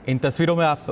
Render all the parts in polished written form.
इन तस्वीरों में आप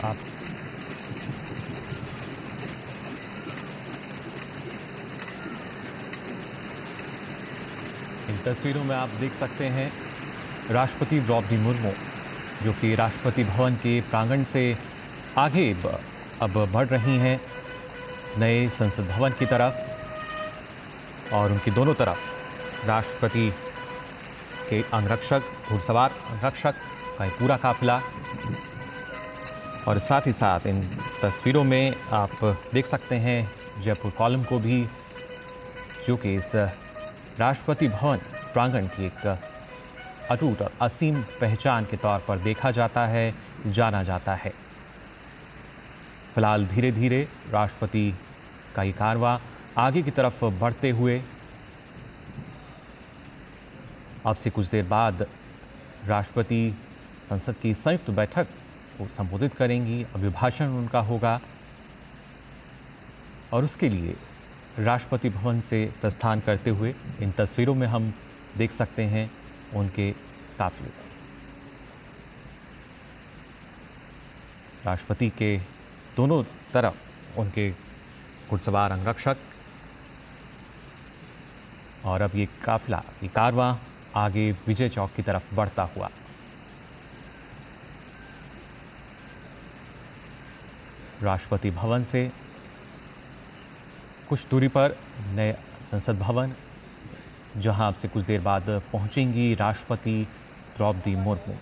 आप इन तस्वीरों में आप देख सकते हैं राष्ट्रपति द्रौपदी मुर्मू जो कि राष्ट्रपति भवन के प्रांगण से आगे अब बढ़ रही हैं नए संसद भवन की तरफ और उनकी दोनों तरफ राष्ट्रपति के अंगरक्षक, घुड़सवार अंगरक्षक का ये पूरा काफिला। और साथ ही साथ इन तस्वीरों में आप देख सकते हैं जयपुर कॉलम को भी, जो कि इस राष्ट्रपति भवन प्रांगण की एक अटूट और असीम पहचान के तौर पर देखा जाता है, जाना जाता है। फिलहाल धीरे धीरे राष्ट्रपति का ये कारवां आगे की तरफ बढ़ते हुए अब से कुछ देर बाद राष्ट्रपति संसद की संयुक्त बैठक को संबोधित करेंगी। अभिभाषण उनका होगा और उसके लिए राष्ट्रपति भवन से प्रस्थान करते हुए इन तस्वीरों में हम देख सकते हैं उनके काफिले। राष्ट्रपति के दोनों तरफ उनके घुड़सवार अंगरक्षक और अब ये काफिला, ये कारवां आगे विजय चौक की तरफ बढ़ता हुआ। राष्ट्रपति भवन से कुछ दूरी पर नए संसद भवन, जहां अब से कुछ देर बाद पहुंचेंगी राष्ट्रपति द्रौपदी मुर्मू।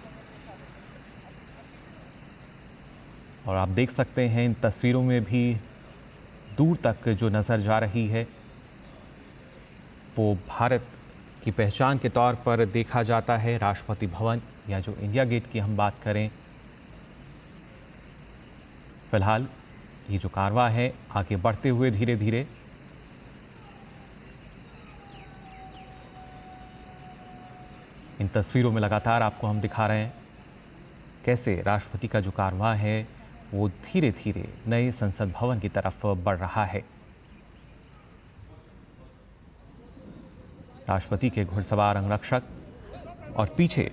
और आप देख सकते हैं इन तस्वीरों में भी दूर तक जो नज़र जा रही है वो भारत की पहचान के तौर पर देखा जाता है। राष्ट्रपति भवन या जो इंडिया गेट की हम बात करें, फिलहाल ये जो कारवां है आगे बढ़ते हुए धीरे धीरे इन तस्वीरों में लगातार आपको हम दिखा रहे हैं कैसे राष्ट्रपति का जो कारवां है वो धीरे धीरे नए संसद भवन की तरफ बढ़ रहा है। राष्ट्रपति के घुड़सवार अंगरक्षक और पीछे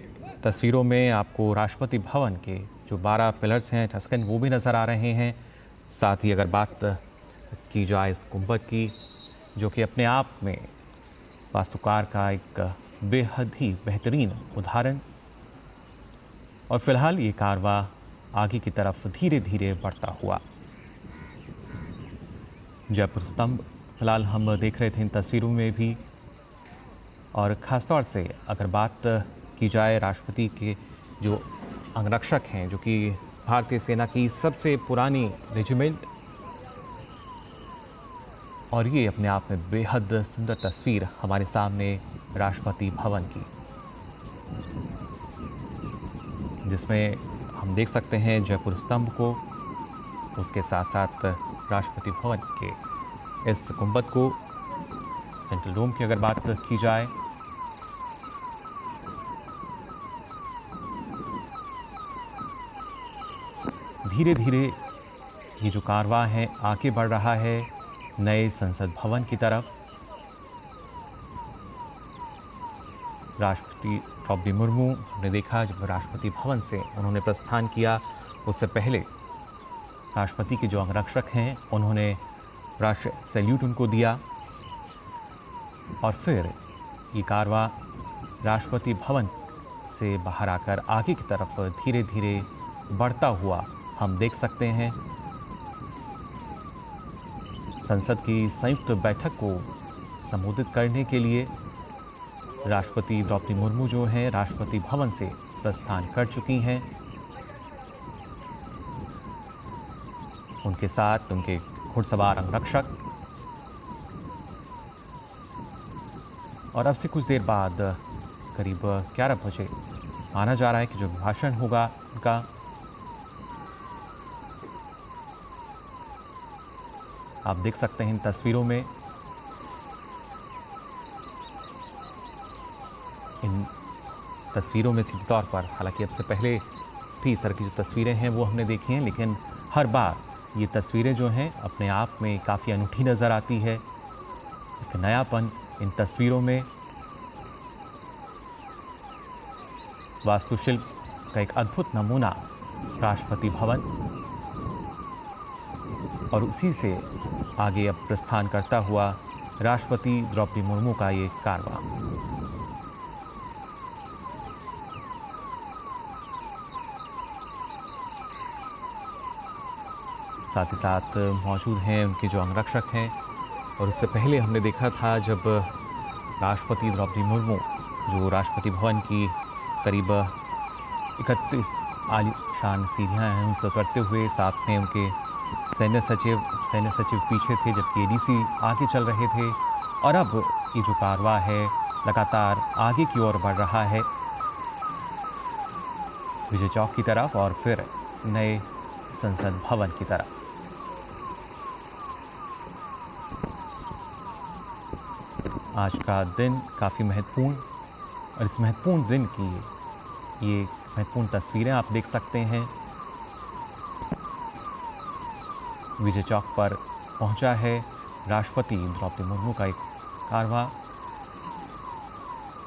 तस्वीरों में आपको राष्ट्रपति भवन के जो 12 पिलर्स हैं टस्कन, वो भी नज़र आ रहे हैं। साथ ही अगर बात की जाए इस गुंबद की, जो कि अपने आप में वास्तुकार का एक बेहद ही बेहतरीन उदाहरण। और फिलहाल ये कारवां आगे की तरफ धीरे धीरे बढ़ता हुआ। जयपुर स्तंभ फिलहाल हम देख रहे थे इन तस्वीरों में भी। और ख़ासतौर से अगर बात की जाए राष्ट्रपति के जो अंगरक्षक हैं, जो कि भारतीय सेना की सबसे पुरानी रेजिमेंट, और ये अपने आप में बेहद सुंदर तस्वीर हमारे सामने राष्ट्रपति भवन की, जिसमें हम देख सकते हैं जयपुर स्तंभ को, उसके साथ साथ राष्ट्रपति भवन के इस गुंबद को, सेंट्रल डोम की अगर बात की जाए। धीरे धीरे ये जो कारवां है आगे बढ़ रहा है नए संसद भवन की तरफ। राष्ट्रपति द्रौपदी मुर्मू, हमने देखा जब राष्ट्रपति भवन से उन्होंने प्रस्थान किया, उससे पहले राष्ट्रपति के जो अंगरक्षक हैं उन्होंने राष्ट्र सैल्यूट उनको दिया। और फिर ये कारवां राष्ट्रपति भवन से बाहर आकर आगे की तरफ धीरे धीरे बढ़ता हुआ हम देख सकते हैं। संसद की संयुक्त बैठक को संबोधित करने के लिए राष्ट्रपति द्रौपदी मुर्मू जो हैं राष्ट्रपति भवन से प्रस्थान कर चुकी हैं। उनके साथ उनके घुड़सवार अंगरक्षक। और अब से कुछ देर बाद करीब 11 बजे माना जा रहा है कि जो भाषण होगा उनका, आप देख सकते हैं इन तस्वीरों में। इन तस्वीरों में सीधे तौर पर, हालांकि अब से पहले भी इस तरह की जो तस्वीरें हैं वो हमने देखी हैं, लेकिन हर बार ये तस्वीरें जो हैं अपने आप में काफ़ी अनूठी नज़र आती है। एक नयापन इन तस्वीरों में, वास्तुशिल्प का एक अद्भुत नमूना राष्ट्रपति भवन, और उसी से आगे अब प्रस्थान करता हुआ राष्ट्रपति द्रौपदी मुर्मू का ये कारवां। साथ ही साथ मौजूद हैं उनके जो अंगरक्षक हैं। और उससे पहले हमने देखा था जब राष्ट्रपति द्रौपदी मुर्मू जो राष्ट्रपति भवन की करीब 31 आलीशान सीढ़ियाँ हैं उनसे उतरते हुए, साथ में उनके सैन्य सचिव पीछे थे, जबकि एडीसी आगे चल रहे थे। और अब ये जो कारवां है लगातार आगे की ओर बढ़ रहा है, विजय चौक की तरफ और फिर नए संसद भवन की तरफ। आज का दिन काफ़ी महत्वपूर्ण, और इस महत्वपूर्ण दिन की ये महत्वपूर्ण तस्वीरें आप देख सकते हैं। विजय चौक पर पहुंचा है राष्ट्रपति द्रौपदी मुर्मू का एक कारवां,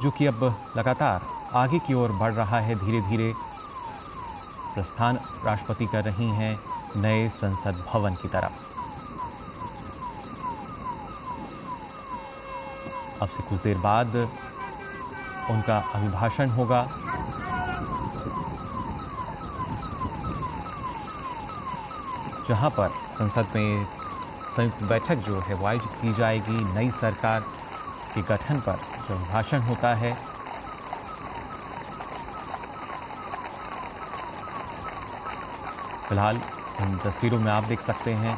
जो कि अब लगातार आगे की ओर बढ़ रहा है। धीरे धीरे प्रस्थान राष्ट्रपति कर रही हैं नए संसद भवन की तरफ। अब से कुछ देर बाद उनका अभिभाषण होगा। जहां पर संसद में संयुक्त बैठक जो है वो आयोजित की जाएगी। नई सरकार के गठन पर जो अभिभाषण होता है, फिलहाल इन तस्वीरों में आप देख सकते हैं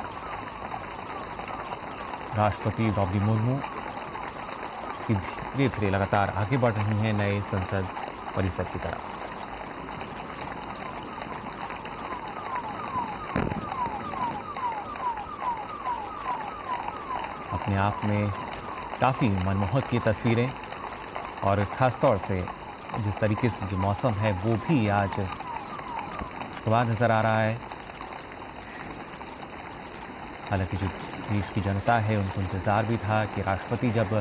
राष्ट्रपति द्रौपदी मुर्मू कि धीरे धीरे लगातार आगे बढ़ रही हैं नए संसद परिसर की तरफ। अपने आप में काफ़ी मनमोहक ये तस्वीरें, और ख़ास तौर से जिस तरीके से जो मौसम है वो भी आज खुशगवार नज़र आ रहा है। हालांकि जो देश की जनता है उनको इंतज़ार भी था कि राष्ट्रपति जब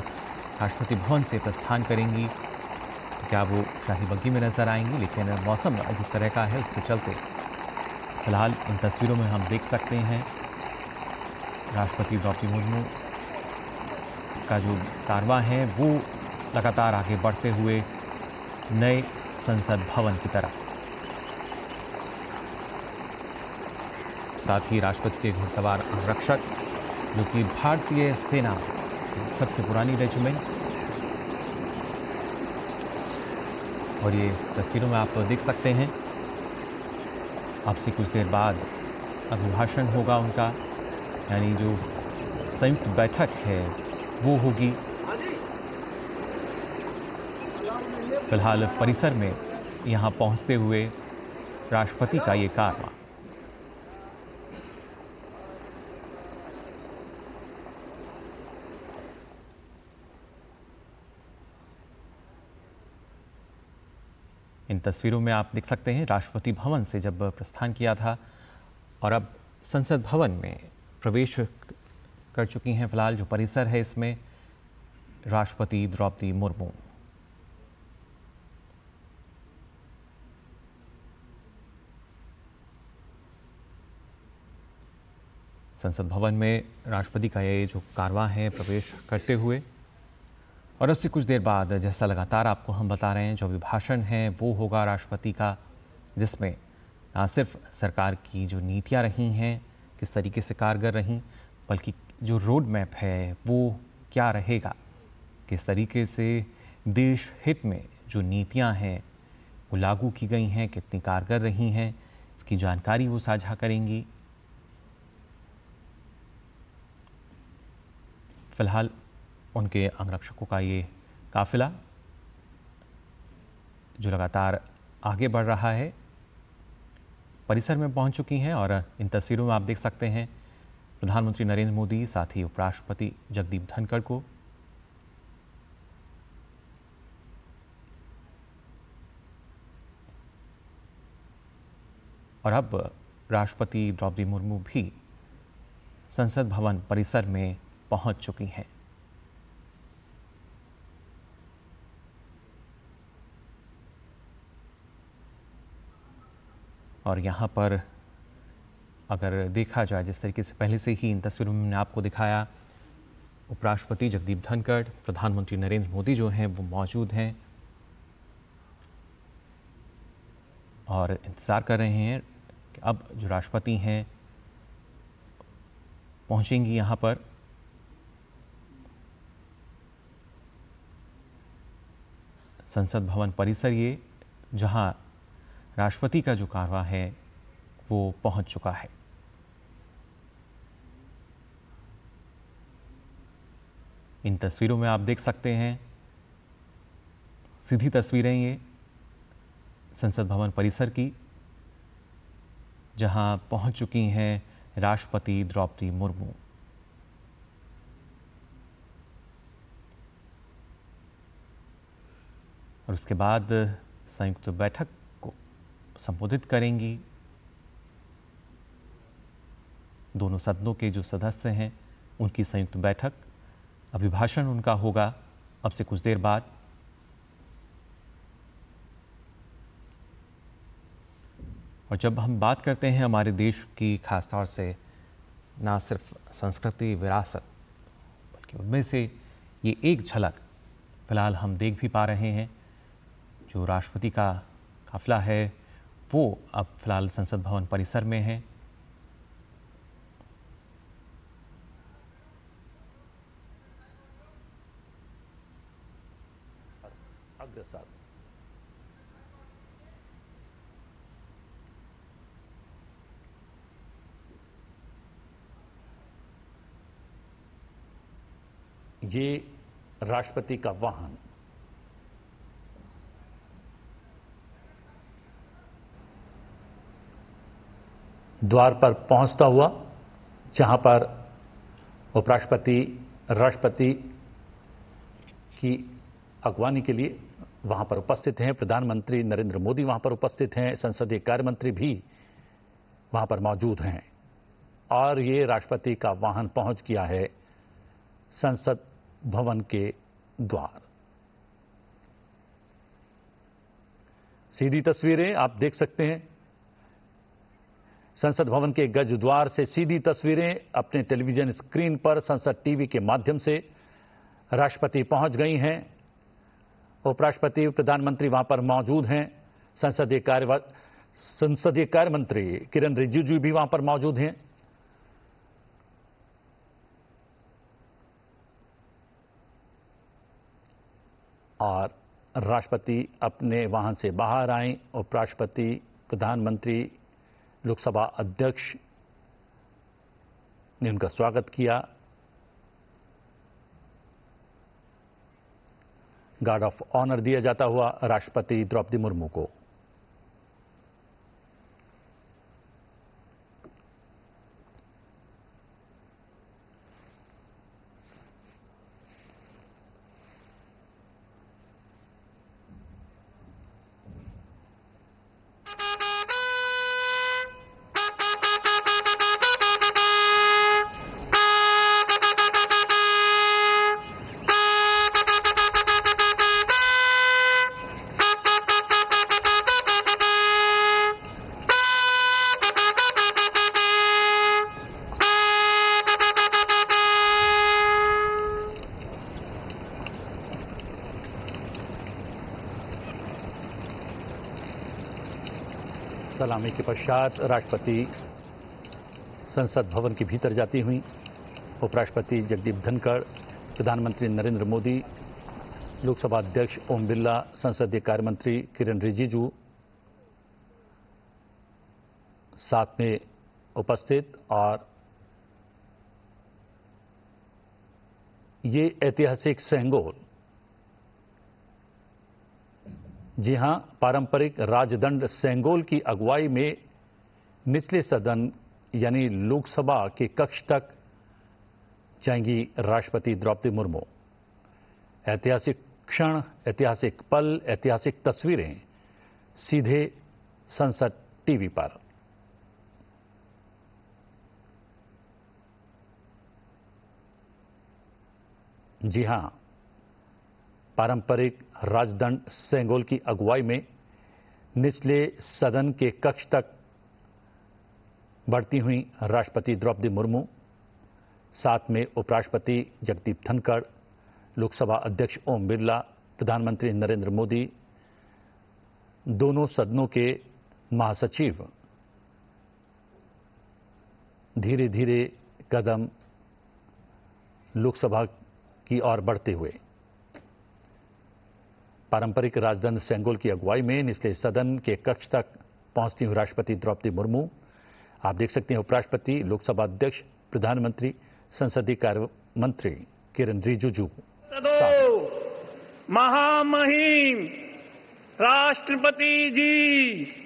राष्ट्रपति भवन से प्रस्थान करेंगी तो क्या वो शाही बग्गी में नज़र आएंगी, लेकिन मौसम जिस तरह का है उसके चलते फिलहाल इन तस्वीरों में हम देख सकते हैं राष्ट्रपति द्रौपदी मुर्मू का जो कारवां है वो लगातार आगे बढ़ते हुए नए संसद भवन की तरफ। साथ ही राष्ट्रपति के घुड़सवार अंगरक्षक, जो कि भारतीय सेना की सबसे पुरानी रेजिमेंट, और ये तस्वीरों में आप देख सकते हैं अब से कुछ देर बाद अभिभाषण होगा उनका, यानी जो संयुक्त बैठक है वो होगी। फिलहाल परिसर में यहाँ पहुँचते हुए राष्ट्रपति का ये कारवां। इन तस्वीरों में आप देख सकते हैं राष्ट्रपति भवन से जब प्रस्थान किया था और अब संसद भवन में प्रवेश कर चुकी हैं। फिलहाल जो परिसर है इसमें राष्ट्रपति द्रौपदी मुर्मू। संसद भवन में राष्ट्रपति का ये जो कारवां है प्रवेश करते हुए, और अब से कुछ देर बाद जैसा लगातार आपको हम बता रहे हैं जो अभिभाषण है वो होगा राष्ट्रपति का, जिसमें ना सिर्फ सरकार की जो नीतियां रही हैं किस तरीके से कारगर रहीं, बल्कि जो रोड मैप है वो क्या रहेगा, किस तरीके से देश हित में जो नीतियां हैं वो लागू की गई हैं, कितनी कारगर रही हैं, इसकी जानकारी वो साझा करेंगी। फिलहाल उनके अंगरक्षकों का ये काफिला जो लगातार आगे बढ़ रहा है परिसर में पहुंच चुकी हैं, और इन तस्वीरों में आप देख सकते हैं प्रधानमंत्री नरेंद्र मोदी, साथ ही उपराष्ट्रपति जगदीप धनखड़ को। और अब राष्ट्रपति द्रौपदी मुर्मू भी संसद भवन परिसर में पहुंच चुकी हैं। और यहाँ पर अगर देखा जाए जिस तरीके से पहले से ही इन तस्वीरों में मैंने आपको दिखाया, उपराष्ट्रपति जगदीप धनखड़, प्रधानमंत्री नरेंद्र मोदी जो हैं वो मौजूद हैं और इंतज़ार कर रहे हैं कि अब जो राष्ट्रपति हैं पहुँचेंगी यहाँ पर। संसद भवन परिसर ये, जहां राष्ट्रपति का जो कारवां है वो पहुंच चुका है। इन तस्वीरों में आप देख सकते हैं, सीधी तस्वीरें ये संसद भवन परिसर की, जहां पहुंच चुकी हैं राष्ट्रपति द्रौपदी मुर्मू। और उसके बाद संयुक्त बैठक को संबोधित करेंगी। दोनों सदनों के जो सदस्य हैं उनकी संयुक्त बैठक, अभिभाषण उनका होगा अब से कुछ देर बाद। और जब हम बात करते हैं हमारे देश की, खासतौर से ना सिर्फ संस्कृति विरासत, बल्कि उनमें से ये एक झलक फिलहाल हम देख भी पा रहे हैं। जो राष्ट्रपति का काफिला है वो अब फिलहाल संसद भवन परिसर में है। अग्रसर ये राष्ट्रपति का वाहन द्वार पर पहुंचता हुआ, जहां पर उपराष्ट्रपति राष्ट्रपति की अगवानी के लिए वहां पर उपस्थित हैं। प्रधानमंत्री नरेंद्र मोदी वहां पर उपस्थित हैं। संसदीय कार्य मंत्री भी वहां पर मौजूद हैं और ये राष्ट्रपति का वाहन पहुंच गया है संसद भवन के द्वार। सीधी तस्वीरें आप देख सकते हैं, संसद भवन के गज द्वार से सीधी तस्वीरें अपने टेलीविजन स्क्रीन पर संसद टीवी के माध्यम से राष्ट्रपति पहुंच गई हैं। उपराष्ट्रपति, प्रधानमंत्री वहां पर मौजूद हैं। संसदीय कार्य मंत्री किरण रिजिजू भी वहां पर मौजूद हैं। और राष्ट्रपति अपने वाहन से बाहर आए। उपराष्ट्रपति, प्रधानमंत्री, लोकसभा अध्यक्ष ने उनका स्वागत किया। गार्ड ऑफ ऑनर दिया जाता हुआ राष्ट्रपति द्रौपदी मुर्मू को। सलामी के पश्चात राष्ट्रपति संसद भवन के भीतर जाती हुई उपराष्ट्रपति जगदीप धनखड़, प्रधानमंत्री नरेंद्र मोदी, लोकसभा अध्यक्ष ओम बिरला, संसदीय कार्य मंत्री किरण रिजिजू साथ में उपस्थित। और ये ऐतिहासिक सेंगोल, जी हां, पारंपरिक राजदंड सेंगोल की अगुवाई में निचले सदन यानी लोकसभा के कक्ष तक जाएंगी राष्ट्रपति द्रौपदी मुर्मू। ऐतिहासिक क्षण, ऐतिहासिक पल, ऐतिहासिक तस्वीरें सीधे संसद टीवी पर। जी हां, पारंपरिक राजदंड सेंगोल की अगुवाई में निचले सदन के कक्ष तक बढ़ती हुई राष्ट्रपति द्रौपदी मुर्मू, साथ में उपराष्ट्रपति जगदीप धनखड़, लोकसभा अध्यक्ष ओम बिरला, प्रधानमंत्री नरेंद्र मोदी, दोनों सदनों के महासचिव धीरे धीरे कदम लोकसभा की ओर बढ़ते हुए। पारंपरिक राजदंड सेंगोल की अगुवाई में निचले सदन के कक्ष तक पहुंचती हुई राष्ट्रपति द्रौपदी मुर्मू। आप देख सकते हैं उपराष्ट्रपति, लोकसभा अध्यक्ष, प्रधानमंत्री, संसदीय कार्य मंत्री किरण रिजिजू। महामहिम राष्ट्रपति जी,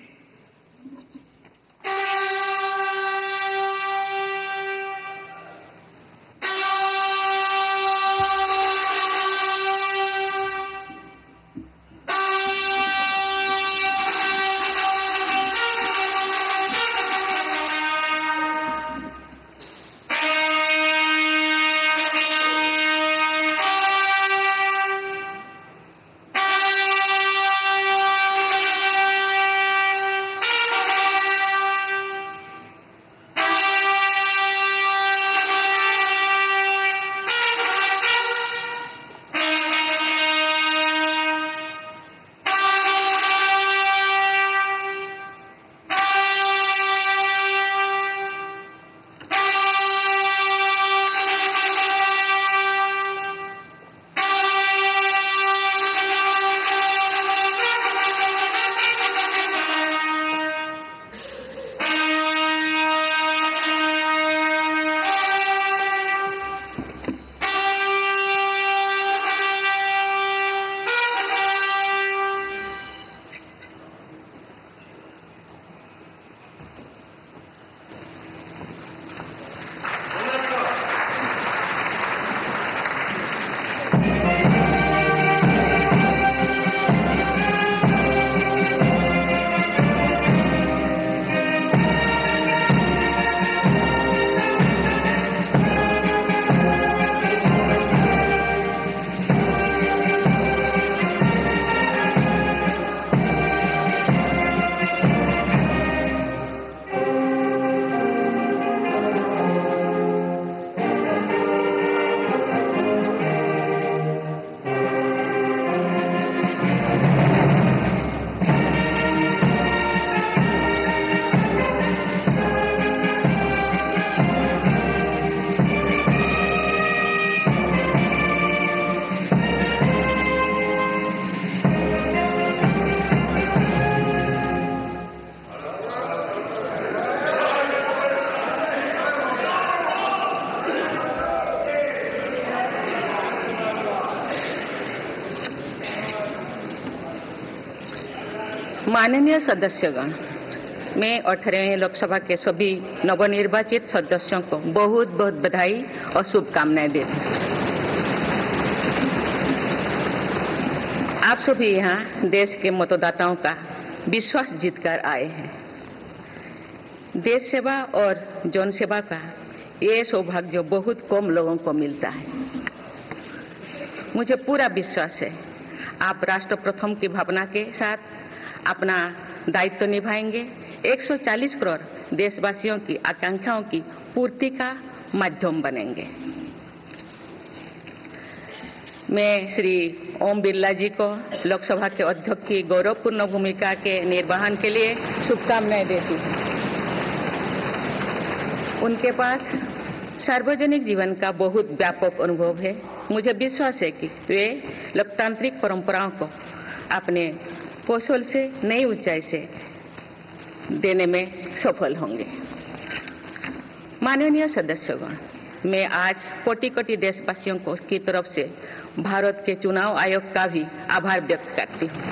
माननीय सदस्यगण, मैं 18वें लोकसभा के सभी नवनिर्वाचित सदस्यों को बहुत बहुत बधाई और शुभकामनाएं देती हूँ। आप सभी यहाँ देश के मतदाताओं का विश्वास जीतकर आए हैं। देश सेवा और जन सेवा का ये सौभाग्य बहुत कम लोगों को मिलता है। मुझे पूरा विश्वास है आप राष्ट्र प्रथम की भावना के साथ अपना दायित्व निभाएंगे, 140 करोड़ देशवासियों की आकांक्षाओं की पूर्ति का माध्यम बनेंगे। मैं श्री ओम बिरला जी को लोकसभा के अध्यक्ष की गौरवपूर्ण भूमिका के निर्वहन के लिए शुभकामनाएं देती हूँ। उनके पास सार्वजनिक जीवन का बहुत व्यापक अनुभव है। मुझे विश्वास है कि वे लोकतांत्रिक परंपराओं को अपने कौशल से नई ऊंचाई से देने में सफल होंगे। माननीय सदस्यगण, मैं आज कोटि कोटि देशवासियों को की तरफ से भारत के चुनाव आयोग का भी आभार व्यक्त करती हूँ।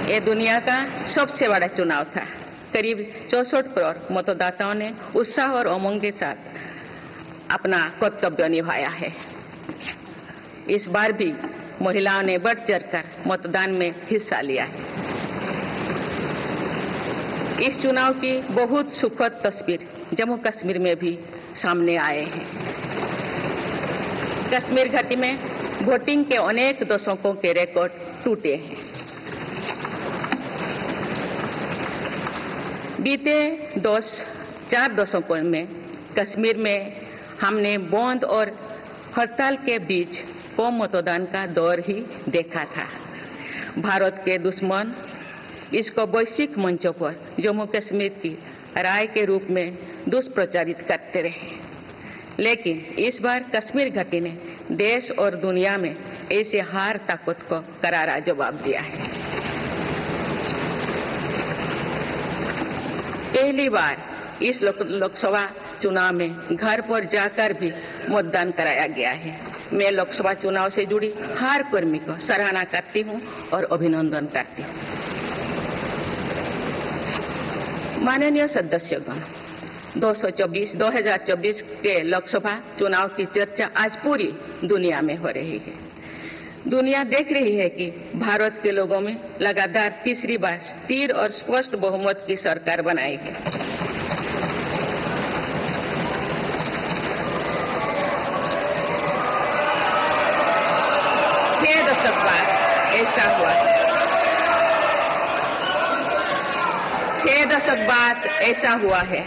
ये दुनिया का सबसे बड़ा चुनाव था। करीब 64 करोड़ मतदाताओं ने उत्साह और उमंग के साथ अपना कर्तव्य निभाया है। इस बार भी महिलाओं ने बढ़ चढ़कर मतदान में हिस्सा लिया है। इस चुनाव की बहुत सुखद तस्वीर जम्मू कश्मीर में भी सामने आए हैं। कश्मीर घाटी में वोटिंग के अनेक दशकों के रिकॉर्ड टूटे हैं। बीते 4 दशकों में कश्मीर में हमने बंद और हड़ताल के बीच कम मतदान का दौर ही देखा था। भारत के दुश्मन इसको वैश्विक मंचों पर जम्मू कश्मीर की राय के रूप में दुष्प्रचारित करते रहे। लेकिन इस बार कश्मीर घाटी ने देश और दुनिया में ऐसे हार ताकत को करारा जवाब दिया है। पहली बार इस लोकसभा चुनाव में घर पर जाकर भी मतदान कराया गया है। मैं लोकसभा चुनाव से जुड़ी हर कर्मी को सराहना करती हूं और अभिनंदन करती हूं। माननीय सदस्यगण, 2024 के लोकसभा चुनाव की चर्चा आज पूरी दुनिया में हो रही है। दुनिया देख रही है कि भारत के लोगों में लगातार तीसरी बार स्थिर और स्पष्ट बहुमत की सरकार बनाई है। छह दशक बाद ऐसा हुआ है।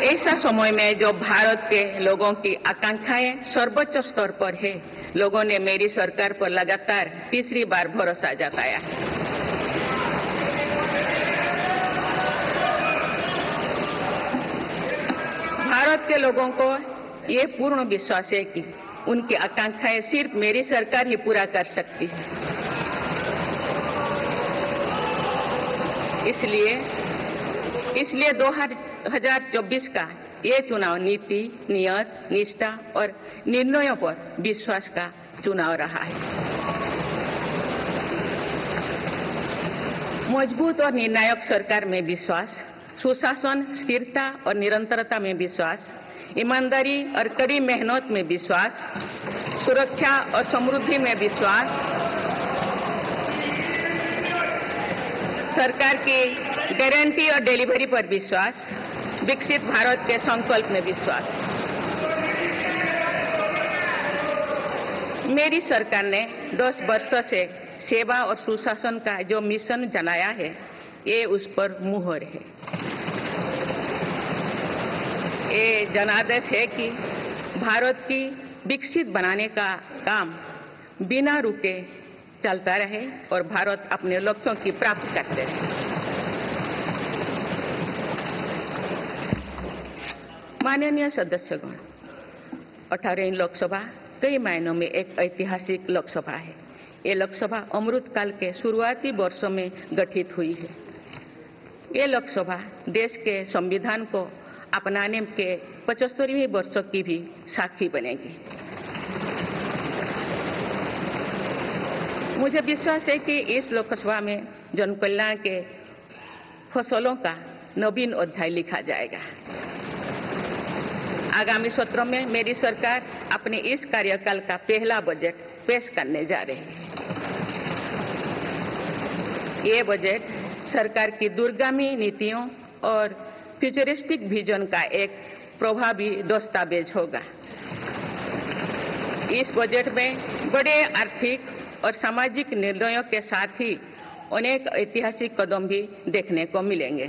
ऐसा समय में जो भारत के लोगों की आकांक्षाएं सर्वोच्च स्तर पर है, लोगों ने मेरी सरकार पर लगातार तीसरी बार भरोसा जताया है। भारत के लोगों को ये पूर्ण विश्वास है कि उनकी आकांक्षाएं सिर्फ मेरी सरकार ही पूरा कर सकती है। इसलिए 2024 का ये चुनाव नीति, नियत, निष्ठा और निर्णयों पर विश्वास का चुनाव रहा है। मजबूत और निर्णायक सरकार में विश्वास, सुशासन, स्थिरता और निरंतरता में विश्वास, ईमानदारी और कड़ी मेहनत में विश्वास, सुरक्षा और समृद्धि में विश्वास, सरकार की गारंटी और डिलीवरी पर विश्वास, विकसित भारत के संकल्प में विश्वास। मेरी सरकार ने 10 वर्षों से सेवा और सुशासन का जो मिशन जनाया है, ये उस पर मुहर है। ये जनादेश है कि भारत की विकसित बनाने का काम बिना रुके चलता रहे और भारत अपने लक्ष्यों की प्राप्ति करते रहे। माननीय सदस्यगण, 18वीं लोकसभा कई मायनों में एक ऐतिहासिक लोकसभा है। ये लोकसभा अमृतकाल के शुरुआती वर्षों में गठित हुई है। ये लोकसभा देश के संविधान को अपनाने के 75वें वर्षों की भी साक्षी बनेगी। मुझे विश्वास है कि इस लोकसभा में जन कल्याण के फसलों का नवीन अध्याय लिखा जाएगा। आगामी सत्र में मेरी सरकार अपने इस कार्यकाल का पहला बजट पेश करने जा रही है। ये बजट सरकार की दूरगामी नीतियों और फ्यूचरिस्टिक विजन का एक प्रभावी दस्तावेज होगा। इस बजट में बड़े आर्थिक और सामाजिक निर्णयों के साथ ही अनेक ऐतिहासिक कदम भी देखने को मिलेंगे।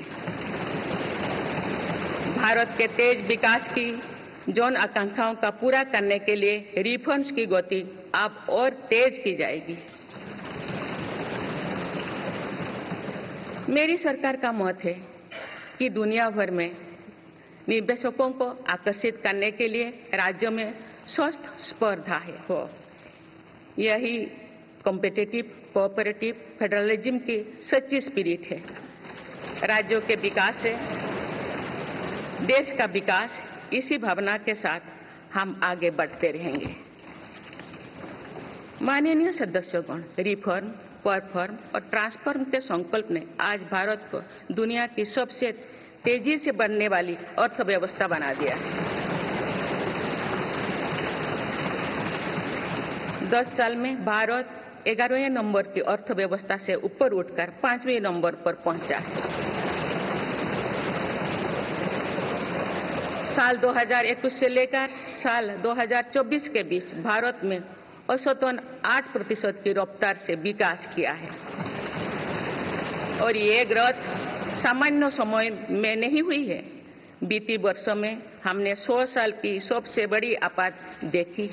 भारत के तेज विकास की जन आकांक्षाओं का पूरा करने के लिए रिफॉर्म्स की गति अब और तेज की जाएगी। मेरी सरकार का मत है कि दुनिया भर में निवेशकों को आकर्षित करने के लिए राज्यों में स्वस्थ स्पर्धा हो। यही कॉम्पिटिटिव कोऑपरेटिव फेडरलिज्म की सच्ची स्पिरिट है। राज्यों के विकास से देश का विकास, इसी भावना के साथ हम आगे बढ़ते रहेंगे। माननीय सदस्यगण, रिफॉर्म, परफॉर्म और ट्रांसफॉर्म के संकल्प ने आज भारत को दुनिया की सबसे तेजी से बढ़ने वाली अर्थव्यवस्था बना दिया है। 10 साल में भारत 11वें नंबर की अर्थव्यवस्था से ऊपर उठकर 5वें नंबर पर पहुंचा है। साल 2021 से लेकर साल 2024 के बीच भारत में औसतन 8% की रफ्तार से विकास किया है और ये ग्रोथ सामान्य समय में नहीं हुई है। बीती वर्षों में हमने 100 साल की सबसे बड़ी आपात देखी।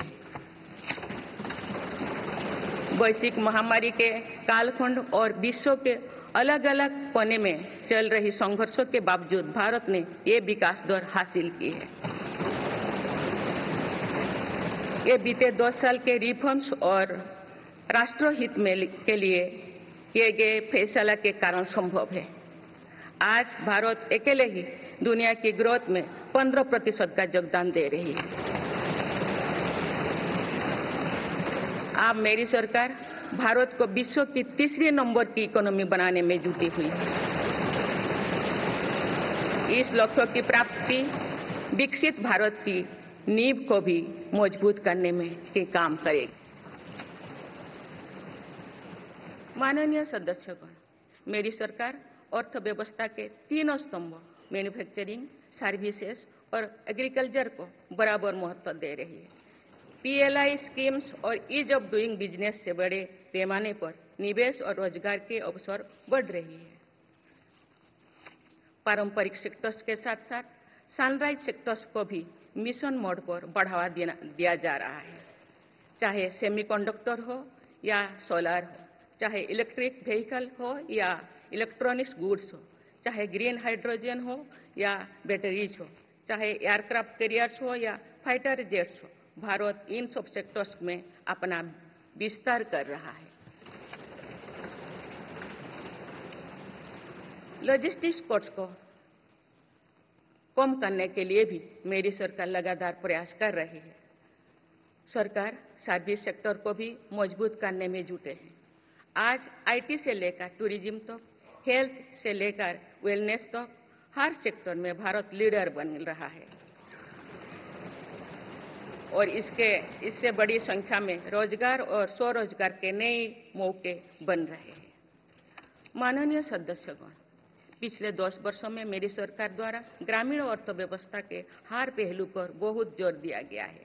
वैश्विक महामारी के कालखंड और विश्व के अलग अलग कोने में चल रही संघर्षों के बावजूद भारत ने ये विकास दर हासिल की है। ये बीते 2 साल के रिफॉर्म्स और राष्ट्रहित के लिए किए गए फैसला के कारण संभव है। आज भारत अकेले ही दुनिया की ग्रोथ में 15% का योगदान दे रही है। अब मेरी सरकार भारत को विश्व की तीसरे नंबर की इकोनॉमी बनाने में जुटी हुई है। इस लक्ष्य की प्राप्ति विकसित भारत की नींव को भी मजबूत करने में काम करेगी। माननीय सदस्यगण, मेरी सरकार अर्थव्यवस्था के तीनों स्तंभों मैन्युफैक्चरिंग, सर्विसेज और एग्रीकल्चर को बराबर महत्व दे रही है। पीएलआई स्कीम्स और ईज ऑफ डूइंग बिजनेस से बड़े पैमाने पर निवेश और रोजगार के अवसर बढ़ रही है। पारंपरिक सेक्टर्स के साथ साथ सनराइज सेक्टर्स को भी मिशन मोड पर बढ़ावा दिया जा रहा है। चाहे सेमीकंडक्टर हो या सोलर हो, चाहे इलेक्ट्रिक व्हीकल हो या इलेक्ट्रॉनिक्स गुड्स हो, चाहे ग्रीन हाइड्रोजन हो या बैटरीज हो, चाहे एयरक्राफ्ट कैरियर्स हो या फाइटर जेट्स हो, भारत इन सब सेक्टर्स में अपना विस्तार कर रहा है। लॉजिस्टिक्स कॉस्ट को कम करने के लिए भी मेरी सरकार लगातार प्रयास कर रही है। सरकार सर्विस सेक्टर को भी मजबूत करने में जुटे हैं। आज आईटी से लेकर टूरिज्म तक, हेल्थ से लेकर वेलनेस तक हर सेक्टर में भारत लीडर बन रहा है और इससे बड़ी संख्या में रोजगार और स्वरोजगार के नए मौके बन रहे हैं। माननीय सदस्यगण, पिछले 10 वर्षों में मेरी सरकार द्वारा ग्रामीण अर्थव्यवस्था के हर पहलू पर बहुत जोर दिया गया है।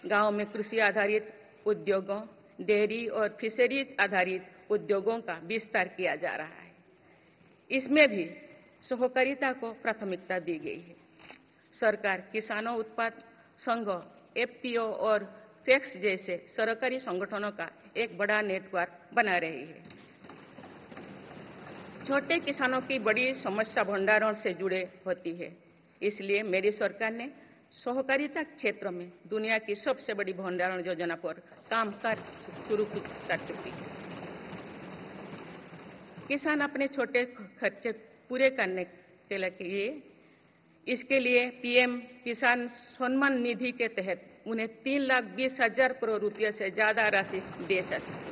गांव में कृषि आधारित उद्योगों, डेयरी और फिशरीज आधारित उद्योगों का विस्तार किया जा रहा है। इसमें भी सहकारिता को प्राथमिकता दी गई है। सरकार किसानों उत्पाद संघ, एफपीओ और फैक्स जैसे सरकारी संगठनों का एक बड़ा नेटवर्क बना रही है। छोटे किसानों की बड़ी समस्या भंडारण से जुड़े होती है, इसलिए मेरी सरकार ने सहकारिता क्षेत्र में दुनिया की सबसे बड़ी भंडारण योजना पर काम शुरू कर चुकी है। किसान अपने छोटे खर्चे पूरे करने के लिए इसके लिए पीएम किसान सम्मान निधि के तहत उन्हें 3,20,000 करोड़ रुपये से ज्यादा राशि दे सकते हैं।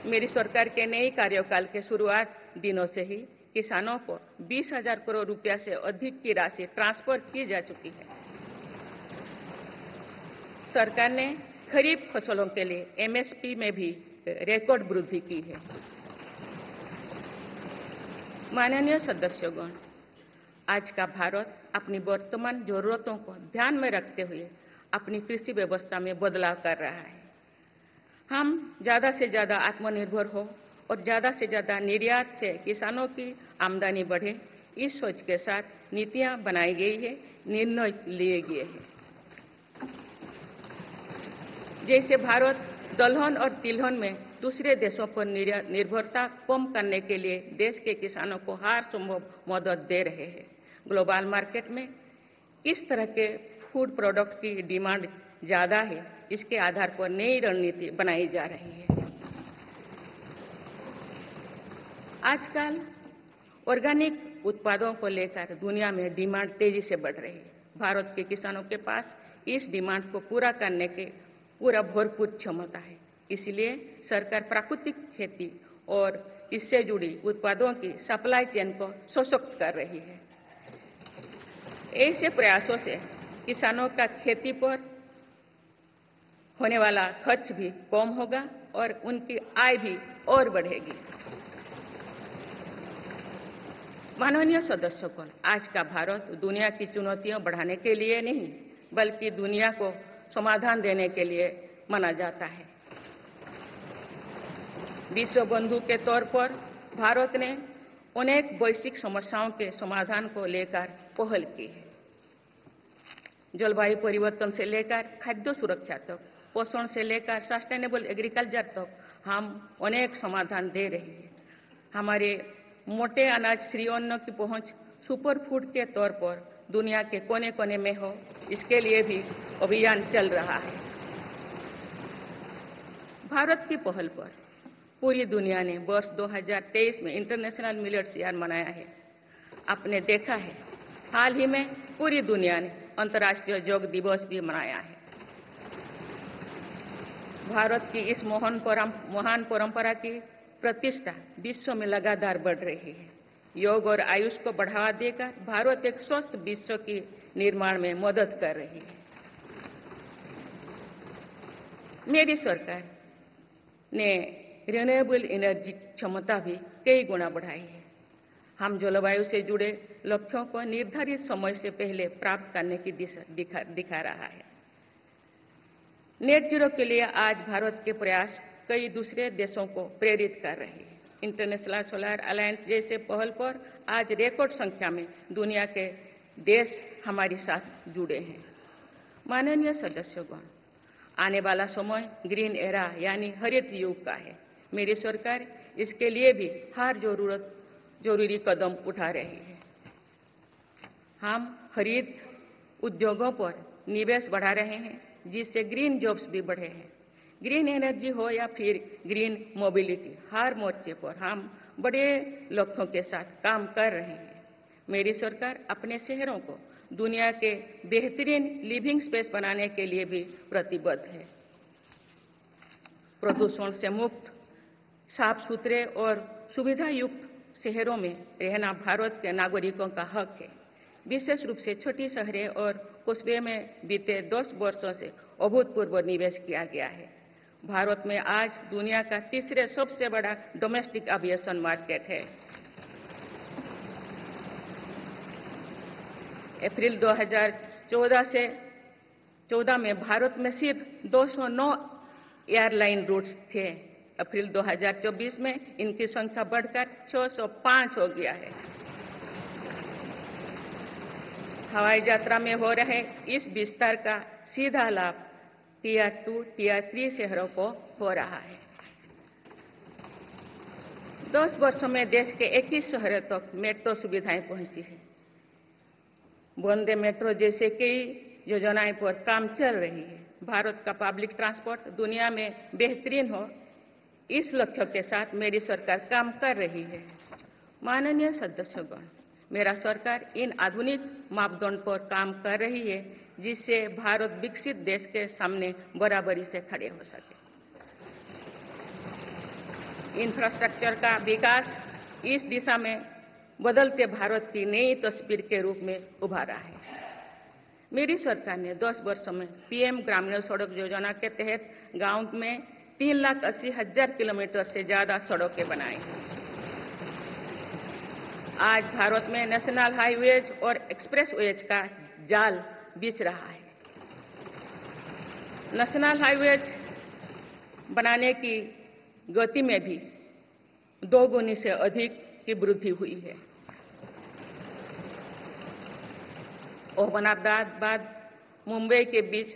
मेरी सरकार के नए कार्यकाल के शुरुआत दिनों से ही किसानों को 20,000 करोड़ रुपया से अधिक की राशि ट्रांसफर की जा चुकी है। सरकार ने खरीफ फसलों के लिए एमएसपी में भी रिकॉर्ड वृद्धि की है। माननीय सदस्यगण, आज का भारत अपनी वर्तमान जरूरतों को ध्यान में रखते हुए अपनी कृषि व्यवस्था में बदलाव कर रहा है। हम ज्यादा से ज्यादा आत्मनिर्भर हो और ज्यादा से ज्यादा निर्यात से किसानों की आमदनी बढ़े, इस सोच के साथ नीतियां बनाई गई है, निर्णय लिए गए हैं। जैसे भारत दलहन और तिलहन में दूसरे देशों पर निर्भरता कम करने के लिए देश के किसानों को हर संभव मदद दे रहे हैं। ग्लोबल मार्केट में किस तरह के फूड प्रोडक्ट की डिमांड ज्यादा है, इसके आधार पर नई रणनीति बनाई जा रही है। आजकल ऑर्गेनिक उत्पादों को लेकर दुनिया में डिमांड तेजी से बढ़ रही है। भारत के किसानों के पास इस डिमांड को पूरा करने के भरपूर क्षमता है। इसलिए सरकार प्राकृतिक खेती और इससे जुड़ी उत्पादों की सप्लाई चेन को सशक्त कर रही है। ऐसे प्रयासों से किसानों का खेती पर होने वाला खर्च भी कम होगा और उनकी आय भी और बढ़ेगी। माननीय सदस्यगण, आज का भारत दुनिया की चुनौतियां बढ़ाने के लिए नहीं बल्कि दुनिया को समाधान देने के लिए माना जाता है। विश्व बंधु के तौर पर भारत ने अनेक वैश्विक समस्याओं के समाधान को लेकर पहल की है। जलवायु परिवर्तन से लेकर खाद्य सुरक्षा तक, पोषण से लेकर सस्टेनेबल एग्रीकल्चर तक हम अनेक समाधान दे रहे हैं। हमारे मोटे अनाज श्री अन्न की पहुंच सुपर फूड के तौर पर दुनिया के कोने कोने में हो, इसके लिए भी अभियान चल रहा है। भारत की पहल पर पूरी दुनिया ने वर्ष 2023 में इंटरनेशनल मिलेट्स ईयर मनाया है। आपने देखा है, हाल ही में पूरी दुनिया ने अंतर्राष्ट्रीय योग दिवस भी मनाया है। भारत की इस महान परंपरा की प्रतिष्ठा विश्व में लगातार बढ़ रही है। योग और आयुष को बढ़ावा देकर भारत एक स्वस्थ विश्व के निर्माण में मदद कर रही है। मेरी सरकार ने रिन्यूएबल एनर्जी क्षमता भी कई गुना बढ़ाई है। हम जलवायु से जुड़े लक्ष्यों को निर्धारित समय से पहले प्राप्त करने की दिशा दिखा रहा है। नेट जीरो के लिए आज भारत के प्रयास कई दूसरे देशों को प्रेरित कर रहे हैं। इंटरनेशनल सोलर अलायंस जैसे पहल पर आज रिकॉर्ड संख्या में दुनिया के देश हमारे साथ जुड़े हैं। माननीय सदस्यगण, आने वाला समय ग्रीन एरा यानी हरित युग का है। मेरी सरकार इसके लिए भी हर जरूरी कदम उठा रही है। हम हरित उद्योगों पर निवेश बढ़ा रहे हैं, जिससे ग्रीन जॉब्स भी बढ़े हैं। ग्रीन एनर्जी हो या फिर ग्रीन मोबिलिटी, हर मोर्चे पर हम बड़े लक्ष्यों के साथ काम कर रहे हैं। मेरी सरकार अपने शहरों को दुनिया के बेहतरीन लिविंग स्पेस बनाने के लिए भी प्रतिबद्ध है। प्रदूषण से मुक्त, साफ सुथरे और सुविधा युक्त शहरों में रहना भारत के नागरिकों का हक है। विशेष रूप से छोटी शहरें और कस्बे में बीते 10 वर्षों से अभूतपूर्व निवेश किया गया है। भारत में आज दुनिया का तीसरे सबसे बड़ा डोमेस्टिक एविएशन मार्केट है। अप्रैल 2014 में भारत में सिर्फ 209 एयरलाइन रूट्स थे। अप्रैल 2024 में इनकी संख्या बढ़कर 605 हो गया है। हवाई यात्रा में हो रहे इस विस्तार का सीधा लाभ टियर 2, टियर 3 शहरों को हो रहा है। 10 वर्षों में देश के 21 शहरों तक मेट्रो सुविधाएं पहुंची है। वंदे मेट्रो जैसे कई योजनाएं पर काम चल रही है। भारत का पब्लिक ट्रांसपोर्ट दुनिया में बेहतरीन हो, इस लक्ष्य के साथ मेरी सरकार काम कर रही है। माननीय सदस्यगण, मेरा सरकार इन आधुनिक मापदंड पर काम कर रही है, जिससे भारत विकसित देश के सामने बराबरी से खड़े हो सके। इंफ्रास्ट्रक्चर का विकास इस दिशा में बदलते भारत की नई तस्वीर के रूप में उभारा है। मेरी सरकार ने 10 वर्षों में पीएम ग्रामीण सड़क योजना के तहत गांव में 3,80,000 किलोमीटर से ज्यादा सड़कें बनाई हैं। आज भारत में नेशनल हाईवेज और एक्सप्रेसवेज का जाल बिछ रहा है। नेशनल हाईवेज बनाने की गति में भी 2 गुनी से अधिक की वृद्धि हुई है। अहमदाबाद मुंबई के बीच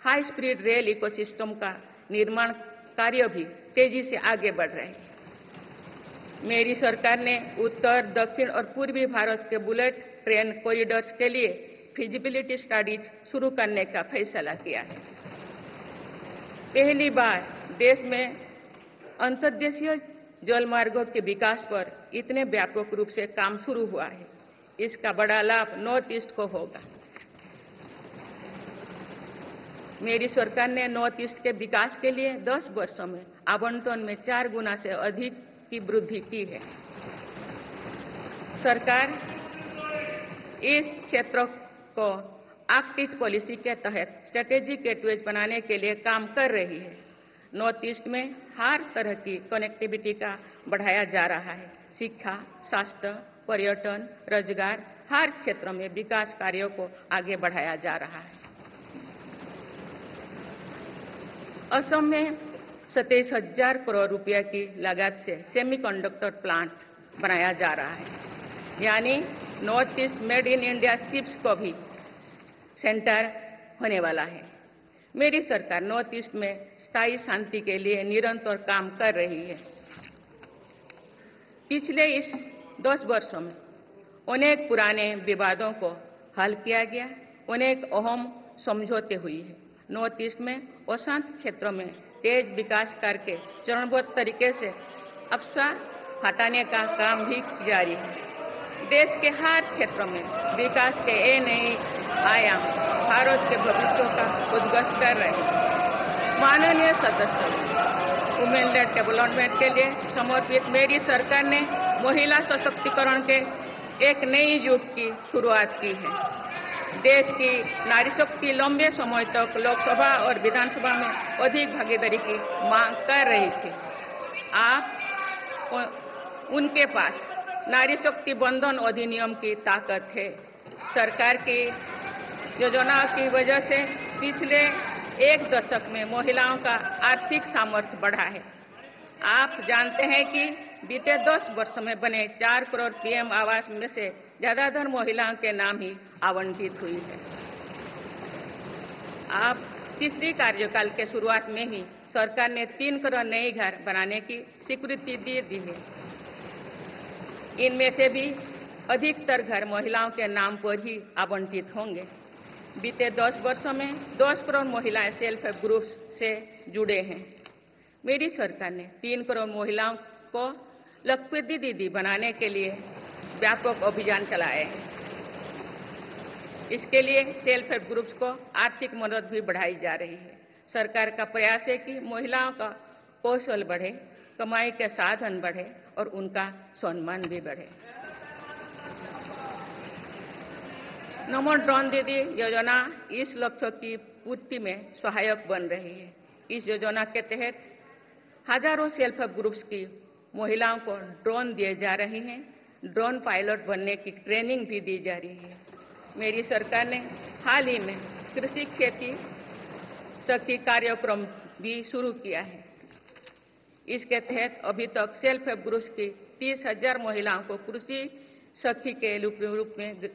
हाई स्पीड रेल इकोसिस्टम का निर्माण कार्य भी तेजी से आगे बढ़ रहे हैं। मेरी सरकार ने उत्तर, दक्षिण और पूर्वी भारत के बुलेट ट्रेन कॉरिडोर्स के लिए फिजिबिलिटी स्टडीज शुरू करने का फैसला किया है। पहली बार देश में अंतर्देशीय जलमार्गों के विकास पर इतने व्यापक रूप से काम शुरू हुआ है। इसका बड़ा लाभ नॉर्थ ईस्ट को होगा। मेरी सरकार ने नॉर्थ ईस्ट के विकास के लिए 10 वर्षों में आवंटन में 4 गुना से अधिक की वृद्धि की है। सरकार इस क्षेत्र को एक्ट ईस्ट पॉलिसी के तहत स्ट्रेटेजिक गेटवेज बनाने के लिए काम कर रही है। नॉर्थ ईस्ट में हर तरह की कनेक्टिविटी का बढ़ाया जा रहा है। शिक्षा, स्वास्थ्य, पर्यटन, रोजगार, हर क्षेत्र में विकास कार्यों को आगे बढ़ाया जा रहा है। असम में 27,000 करोड़ रुपया की लागत से सेमीकंडक्टर प्लांट बनाया जा रहा है, यानी north east made in India chips को भी सेंटर होने वाला है। मेरी सरकार नॉर्थ ईस्ट में स्थायी शांति के लिए निरंतर काम कर रही है। पिछले इस 10 वर्षों में अनेक पुराने विवादों को हल किया गया, अनेक अहम समझौते हुई है। नॉर्थ ईस्ट में अशांत क्षेत्रों में तेज विकास करके चरणबद्ध तरीके से अफवाह हटाने का काम भी जारी है। देश के हर क्षेत्रों में विकास के ये नए आयाम भारत के भविष्य का उद्घोष कर रहे हैं। माननीय सदस्य, वुमेन लेड डेवलपमेंट के लिए समर्पित मेरी सरकार ने महिला सशक्तिकरण के एक नई युग की शुरुआत की है। देश की नारी शक्ति लंबे समय तक लोकसभा और विधानसभा में अधिक भागीदारी की मांग कर रही थी। आप उनके पास नारी शक्ति बंधन अधिनियम की ताकत है। सरकार की योजनाओं की वजह से पिछले एक दशक में महिलाओं का आर्थिक सामर्थ्य बढ़ा है। आप जानते हैं कि बीते 10 वर्षों में बने 4 करोड़ पीएम आवास में से ज्यादातर महिलाओं के नाम ही आवंटित हुई है। आप तीसरी कार्यकाल के शुरुआत में ही सरकार ने 3 करोड़ नए घर बनाने की स्वीकृति दे दी है। इनमें से भी अधिकतर घर महिलाओं के नाम पर ही आवंटित होंगे। बीते 10 वर्षों में 10 करोड़ महिलाएं सेल्फ हेल्प ग्रुप्स से जुड़े हैं। मेरी सरकार ने 3 करोड़ महिलाओं को लखपति दीदी बनाने के लिए व्यापक अभियान चलाए हैं। इसके लिए सेल्फ हेल्प ग्रुप्स को आर्थिक मदद भी बढ़ाई जा रही है। सरकार का प्रयास है कि महिलाओं का कौशल बढ़े, कमाई के साधन बढ़े और उनका सम्मान भी बढ़े। नमो ड्रोन दीदी योजना इस लक्ष्य की पूर्ति में सहायक बन रही है। इस योजना के तहत हजारों सेल्फ हेल्प ग्रुप्स की महिलाओं को ड्रोन दिए जा रहे हैं। ड्रोन पायलट बनने की ट्रेनिंग भी दी जा रही है। मेरी सरकार ने हाल ही में कृषि खेती सखी कार्यक्रम भी शुरू किया है। इसके तहत अभी तक सेल्फ हेल्प ग्रुप्स की 30,000 महिलाओं को कृषि सखी के रूप में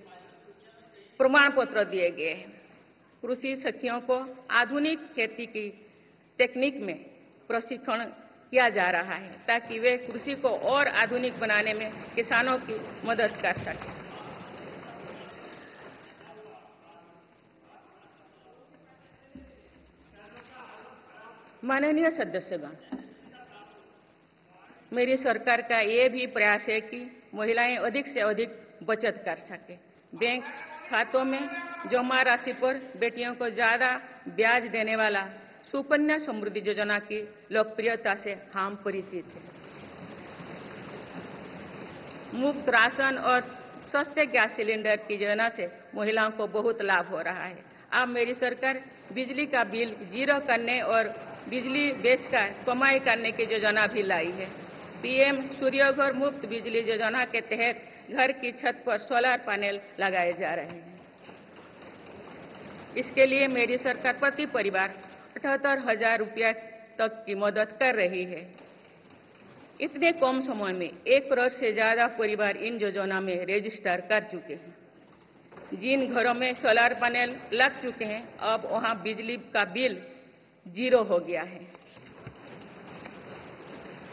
प्रमाण पत्र दिए गए हैं। कृषि सखियों को आधुनिक खेती की टेक्निक में प्रशिक्षण किया जा रहा है ताकि वे कृषि को और आधुनिक बनाने में किसानों की मदद कर सकें। माननीय सदस्यगण, मेरी सरकार का ये भी प्रयास है कि महिलाएं अधिक से अधिक बचत कर सकें। बैंक खातों में जमा राशि पर बेटियों को ज्यादा ब्याज देने वाला सुकन्या समृद्धि योजना की लोकप्रियता से हम परिचित हैं। मुफ्त राशन और सस्ते गैस सिलेंडर की योजना से महिलाओं को बहुत लाभ हो रहा है। अब मेरी सरकार बिजली का बिल 0 करने और बिजली बेचकर कमाई करने की योजना भी लाई है। पीएम सूर्यघर मुफ्त बिजली योजना के तहत घर की छत पर सोलर पैनल लगाए जा रहे हैं। इसके लिए मेरी सरकार प्रति परिवार 78,000 रुपया तक की मदद कर रही है। इतने कम समय में 1 करोड़ से ज्यादा परिवार इन योजना में रजिस्टर कर चुके हैं। जिन घरों में सोलर पैनल लग चुके हैं, अब वहां बिजली का बिल 0 हो गया है।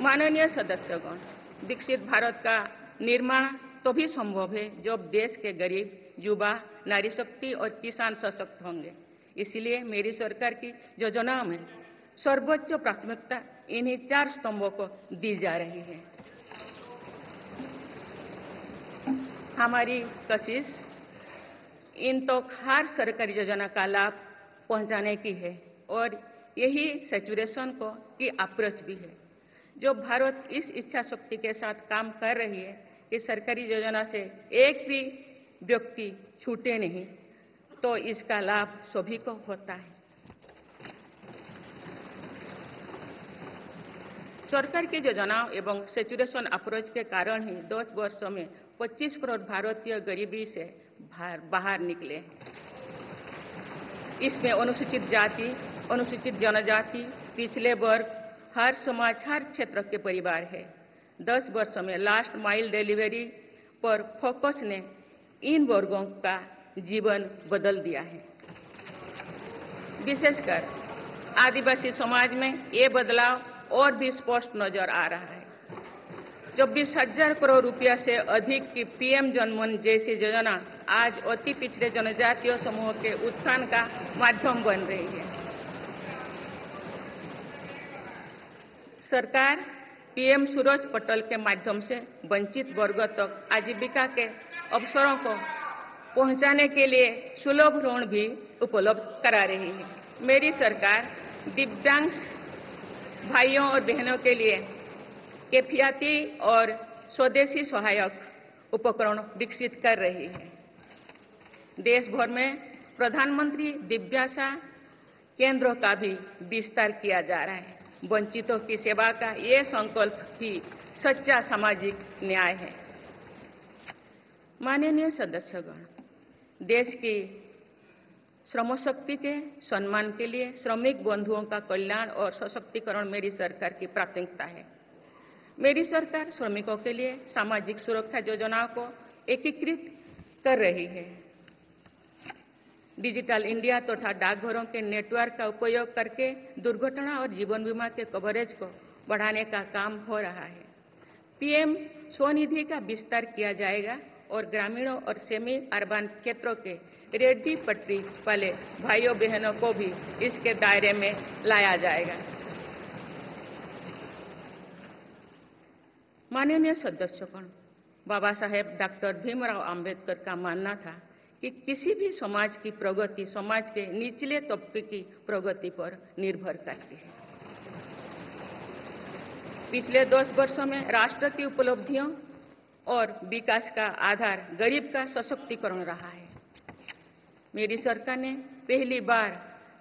माननीय सदस्यगण, विकसित भारत का निर्माण तभी संभव है जब देश के गरीब, युवा, नारी शक्ति और किसान सशक्त होंगे। इसलिए मेरी सरकार की योजनाओं में सर्वोच्च प्राथमिकता इन्हीं 4 स्तंभों को दी जा रही है। हमारी कोशिश इन तक हर सरकारी योजना का लाभ पहुंचाने की है और यही सैचुरेशन को की अप्रोच भी है। जो भारत इस इच्छा शक्ति के साथ काम कर रही है कि सरकारी योजना से एक भी व्यक्ति छूटे नहीं, तो इसका लाभ सभी को होता है। सरकार की योजनाओं एवं सैचुरेशन अप्रोच के कारण ही 10 वर्षों में 25 करोड़ भारतीय गरीबी से बाहर निकले। इसमें अनुसूचित जाति, अनुसूचित जनजाति, पिछले वर्ग, हर समाज, हर क्षेत्र के परिवार है। 10 वर्षों में लास्ट माइल डिलीवरी पर फोकस ने इन वर्गों का जीवन बदल दिया है। विशेषकर आदिवासी समाज में ये बदलाव और भी स्पष्ट नजर आ रहा है। 24,000 करोड़ रुपया से अधिक की पीएम जनमन जैसी योजना आज अति पिछड़े जनजातीय समूह के उत्थान का माध्यम बन रही है। सरकार पीएम सूरज पटल के माध्यम से वंचित वर्ग तक आजीविका के अवसरों को पहुंचाने के लिए सुलभ ऋण भी उपलब्ध करा रही है। मेरी सरकार दिव्यांग भाइयों और बहनों के लिए किफायती और स्वदेशी सहायक उपकरण विकसित कर रही है। देश भर में प्रधानमंत्री दिव्यांशा केंद्रों का भी विस्तार किया जा रहा है। वंचितों की सेवा का ये संकल्प ही सच्चा सामाजिक न्याय है। माननीय सदस्यगण, देश की श्रम शक्ति के सम्मान के लिए श्रमिक बंधुओं का कल्याण और सशक्तिकरण मेरी सरकार की प्राथमिकता है। मेरी सरकार श्रमिकों के लिए सामाजिक सुरक्षा योजनाओं को एकीकृत कर रही है। डिजिटल इंडिया तथा डाकघरों के नेटवर्क का उपयोग करके दुर्घटना और जीवन बीमा के कवरेज को बढ़ाने का काम हो रहा है। पीएम स्वनिधि का विस्तार किया जाएगा और ग्रामीणों और सेमी अर्बन क्षेत्रों के रेहड़ी पटरी वाले भाइयों बहनों को भी इसके दायरे में लाया जाएगा। माननीय सदस्यगण, बाबा साहेब डॉक्टर भीमराव अंबेडकर का मानना था कि किसी भी समाज की प्रगति समाज के निचले तबके की प्रगति पर निर्भर करती है। पिछले 10 वर्षों में राष्ट्र की उपलब्धियों और विकास का आधार गरीब का सशक्तिकरण रहा है। मेरी सरकार ने पहली बार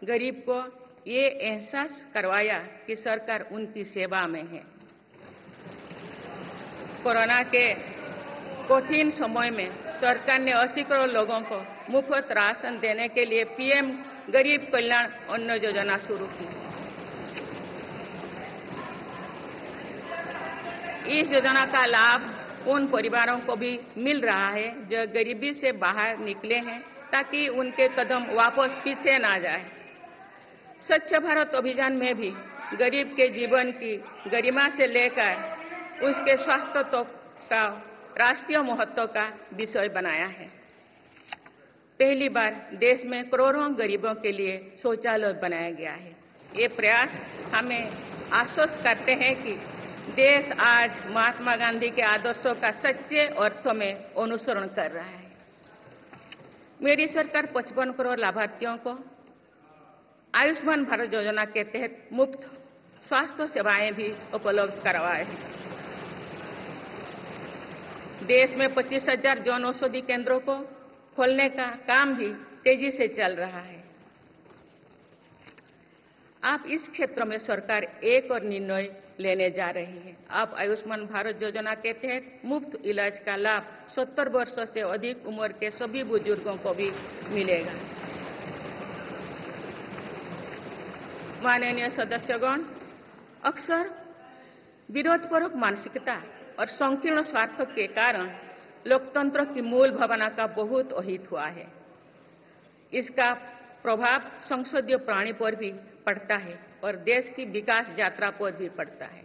गरीब को ये एहसास करवाया कि सरकार उनकी सेवा में है। कोरोना के कठिन समय में सरकार ने 80 करोड़ लोगों को मुफ्त राशन देने के लिए पीएम गरीब कल्याण अन्न योजना शुरू की। इस योजना का लाभ उन परिवारों को भी मिल रहा है जो गरीबी से बाहर निकले हैं, ताकि उनके कदम वापस पीछे ना जाए। स्वच्छ भारत अभियान में भी गरीब के जीवन की गरिमा से लेकर उसके स्वास्थ्य तक का राष्ट्रीय महत्व का विषय बनाया है। पहली बार देश में करोड़ों गरीबों के लिए शौचालय बनाया गया है। ये प्रयास हमें आश्वस्त करते हैं कि देश आज महात्मा गांधी के आदर्शों का सच्चे अर्थों में अनुसरण कर रहा है। मेरी सरकार 55 करोड़ लाभार्थियों को आयुष्मान भारत योजना के तहत मुफ्त स्वास्थ्य सेवाएं भी उपलब्ध करवाए हैं। देश में 25,000 जन औषधि केंद्रों को खोलने का काम भी तेजी से चल रहा है। आप इस क्षेत्र में सरकार एक और निर्णय लेने जा रही है। आप आयुष्मान भारत योजना के तहत मुफ्त इलाज का लाभ 70 वर्ष से अधिक उम्र के सभी बुजुर्गों को भी मिलेगा। माननीय सदस्यगण, अक्सर विरोधपूर्वक मानसिकता और संकीर्ण स्वार्थ के कारण लोकतंत्र की मूल भावना का बहुत अहित हुआ है। इसका प्रभाव संसदीय प्रणाली पर भी पड़ता है और देश की विकास यात्रा पर भी पड़ता है।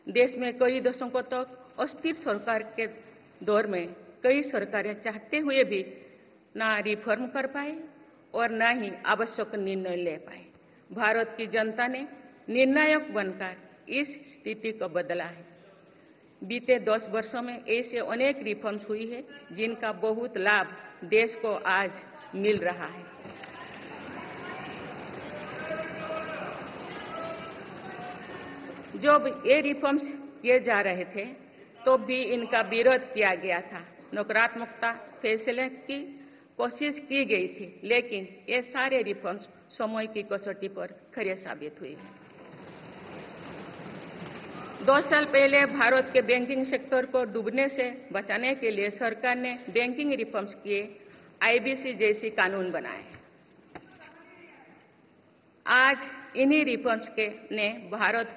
देश में कई दशकों तक अस्थिर सरकार के दौर में कई सरकारें चाहते हुए भी ना रिफॉर्म कर पाए और ना ही आवश्यक निर्णय ले पाए। भारत की जनता ने निर्णायक बनकर इस स्थिति को बदला है। बीते 10 वर्षों में ऐसे अनेक रिफॉर्म्स हुई है जिनका बहुत लाभ देश को आज मिल रहा है। जब ये रिफॉर्म्स किए जा रहे थे तो भी इनका विरोध किया गया था। नकारात्मकता फैसले की कोशिश की गई थी, लेकिन ये सारे रिफॉर्म्स समय की कसौटी पर खरे साबित हुए हैं। 2 साल पहले भारत के बैंकिंग सेक्टर को डूबने से बचाने के लिए सरकार ने बैंकिंग रिफॉर्म्स किए, आईबीसी जैसी कानून बनाए। आज इन्हीं रिफॉर्म्स ने भारत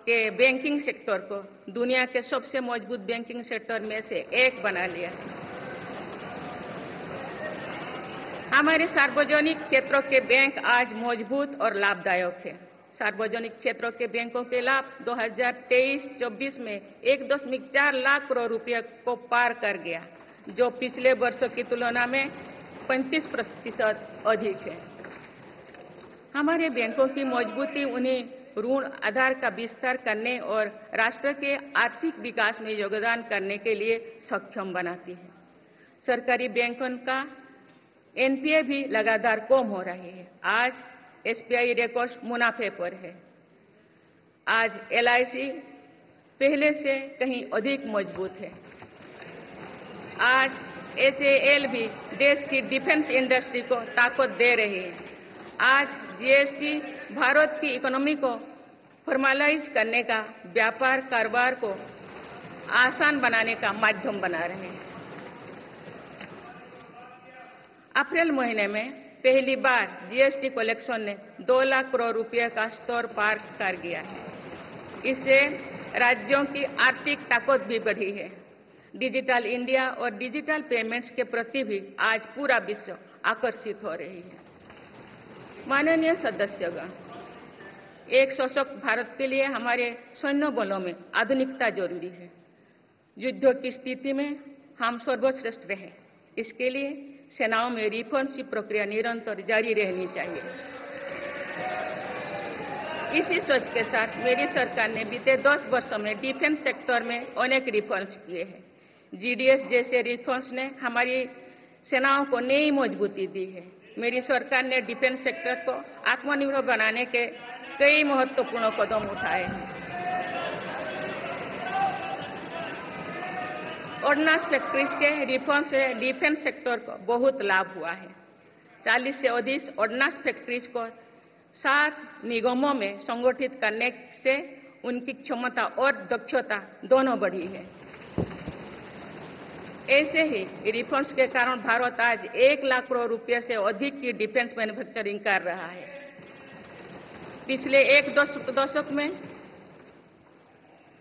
के बैंकिंग सेक्टर को दुनिया के सबसे मजबूत बैंकिंग सेक्टर में से एक बना लिया है। हमारे सार्वजनिक क्षेत्रों के बैंक आज मजबूत और लाभदायक हैं। सार्वजनिक क्षेत्रों के बैंकों के लाभ 2023-24 में 1.4 लाख करोड़ रुपए को पार कर गया, जो पिछले वर्षों की तुलना में 35% अधिक है। हमारे बैंकों की मजबूती उन्हें ऋण आधार का विस्तार करने और राष्ट्र के आर्थिक विकास में योगदान करने के लिए सक्षम बनाती है। सरकारी बैंकों का एनपीए भी लगातार कम हो रही है। आज एसबीआई रिकॉर्ड मुनाफे पर है। आज एलआईसी पहले से कहीं अधिक मजबूत है। आज एचएएल भी देश की डिफेंस इंडस्ट्री को ताकत दे रही है। आज जीएसटी भारत की इकोनॉमी को फॉर्मलाइज करने का, व्यापार कारोबार को आसान बनाने का माध्यम बना रहे हैं। अप्रैल महीने में पहली बार जीएसटी कलेक्शन ने 2 लाख करोड़ रुपए का स्तर पार कर गया है। इससे राज्यों की आर्थिक ताकत भी बढ़ी है। डिजिटल इंडिया और डिजिटल पेमेंट्स के प्रति भी आज पूरा विश्व आकर्षित हो रही है। माननीय सदस्यगण, एक सशक्त भारत के लिए हमारे सैन्य बलों में आधुनिकता जरूरी है। युद्ध की स्थिति में हम सर्वश्रेष्ठ रहें, इसके लिए सेनाओं में रिफॉर्म्स की प्रक्रिया निरंतर जारी रहनी चाहिए। इसी सोच के साथ मेरी सरकार ने बीते 10 वर्षों में डिफेंस सेक्टर में अनेक रिफॉर्म्स किए हैं। जीडीएस जैसे रिफॉर्म्स ने हमारी सेनाओं को नई मजबूती दी है। मेरी सरकार ने डिफेंस सेक्टर को आत्मनिर्भर बनाने के कई महत्वपूर्ण कदम उठाए हैं। ऑर्डिनेंस फैक्ट्रीज के रिफॉर्म से डिफेंस सेक्टर को बहुत लाभ हुआ है। 40 से अधिक ऑर्डिनेंस फैक्ट्रीज को 7 निगमों में संगठित करने से उनकी क्षमता और दक्षता दोनों बढ़ी है। ऐसे ही रिफॉर्म्स के कारण भारत आज 1 लाख करोड़ रुपए से अधिक की डिफेंस मैन्युफैक्चरिंग कर रहा है। पिछले एक दशक में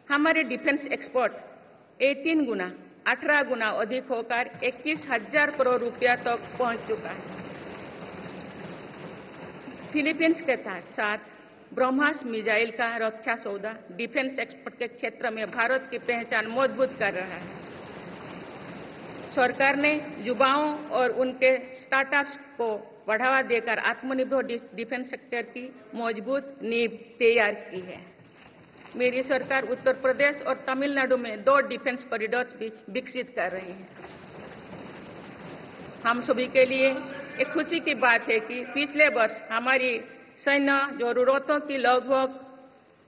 हमारे डिफेंस एक्सपोर्ट 18 गुना अधिक होकर 21,000 करोड़ रुपया तक पहुंच चुका है। फिलीपींस के साथ ब्रह्मास मिसाइल का रक्षा सौदा डिफेंस एक्सपोर्ट के क्षेत्र में भारत की पहचान मजबूत कर रहा है। सरकार ने युवाओं और उनके स्टार्टअप्स को बढ़ावा देकर आत्मनिर्भर डिफेंस सेक्टर की मजबूत नींव तैयार की है। मेरी सरकार उत्तर प्रदेश और तमिलनाडु में 2 डिफेंस कॉरिडोर्स भी विकसित कर रही है। हम सभी के लिए एक खुशी की बात है कि पिछले वर्ष हमारी सैन्य जरूरतों की लगभग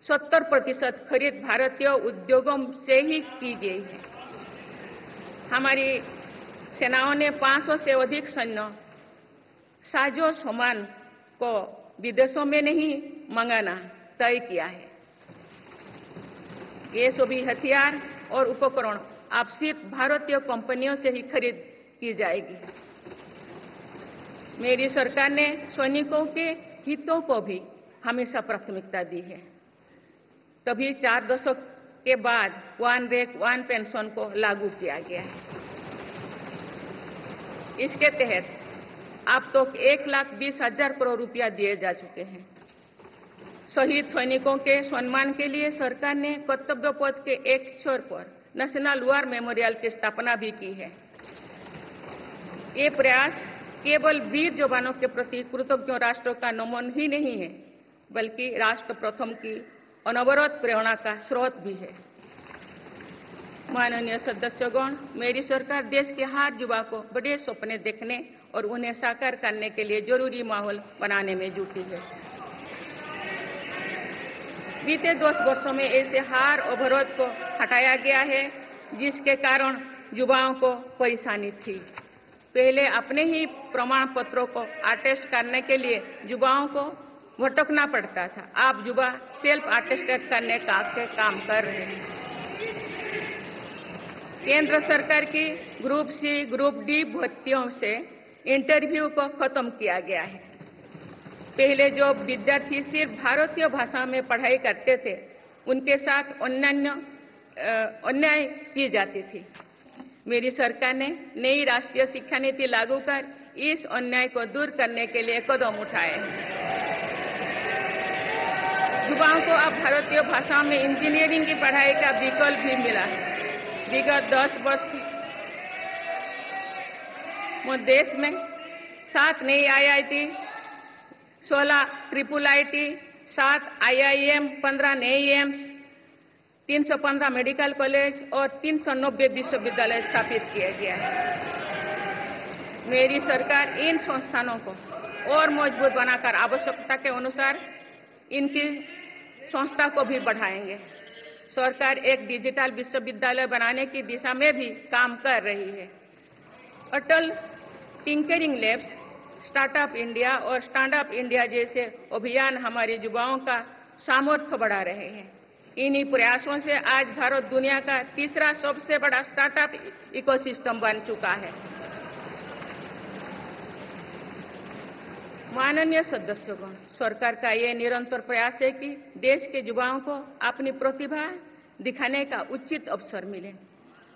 70% खरीद भारतीय उद्योगों से ही की गई है। हमारी सेनाओं ने 500 से अधिक सैन्य साजो सामान को विदेशों में नहीं मंगाना तय किया है। ये सभी हथियार और उपकरण अब सिर्फ भारतीय कंपनियों से ही खरीद की जाएगी। मेरी सरकार ने सैनिकों के हितों को भी हमेशा प्राथमिकता दी है। तभी 4 दशक के बाद 1 रैंक 1 पेंशन को लागू किया गया है। इसके तहत अब तक 1,20,000 करोड़ रुपया दिए जा चुके हैं। शहीद सैनिकों के सम्मान के लिए सरकार ने कर्तव्य पथ के एक छोर पर नेशनल वॉर मेमोरियल की स्थापना भी की है। ये प्रयास केवल वीर जवानों के प्रति कृतज्ञ राष्ट्रों का नमन ही नहीं है, बल्कि राष्ट्र प्रथम की अनवरत प्रेरणा का स्रोत भी है। माननीय सदस्यगण, मेरी सरकार देश के हर युवा को बड़े सपने देखने और उन्हें साकार करने के लिए जरूरी माहौल बनाने में जुटी है। बीते 10 वर्षों में ऐसे हर अवरोध को हटाया गया है जिसके कारण युवाओं को परेशानी थी। पहले अपने ही प्रमाण पत्रों को अटेस्ट करने के लिए युवाओं को भटकना पड़ता था। अब युवा सेल्फ अटेस्टेड करने का काम कर रहे हैं। केंद्र सरकार की ग्रुप सी, ग्रुप डी भर्तियों से इंटरव्यू को खत्म किया गया है। पहले जो विद्यार्थी सिर्फ भारतीय भाषा में पढ़ाई करते थे, उनके साथ अन्याय की जाती थी। मेरी सरकार ने नई राष्ट्रीय शिक्षा नीति लागू कर इस अन्याय को दूर करने के लिए कदम उठाए हैं। युवाओं को अब भारतीय भाषा में इंजीनियरिंग की पढ़ाई का विकल्प भी मिला है। विगत 10 वर्ष में देश में 7 नई IIT, 16 ट्रिपल IIT, 7 IIM, 15 नए एम्स, 315 मेडिकल कॉलेज और 390 विश्वविद्यालय स्थापित किया गया है। मेरी सरकार इन संस्थानों को और मजबूत बनाकर आवश्यकता के अनुसार इनकी संस्था को भी बढ़ाएंगे। सरकार एक डिजिटल विश्वविद्यालय बनाने की दिशा में भी काम कर रही है। अटल टिंकरिंग लैब्स, स्टार्टअप इंडिया और स्टैंडअप इंडिया जैसे अभियान हमारे युवाओं का सामर्थ्य बढ़ा रहे हैं। इन्हीं प्रयासों से आज भारत दुनिया का तीसरा सबसे बड़ा स्टार्टअप इकोसिस्टम बन चुका है। माननीय सदस्यगण, सरकार का ये निरंतर प्रयास है कि देश के युवाओं को अपनी प्रतिभा दिखाने का उचित अवसर मिले।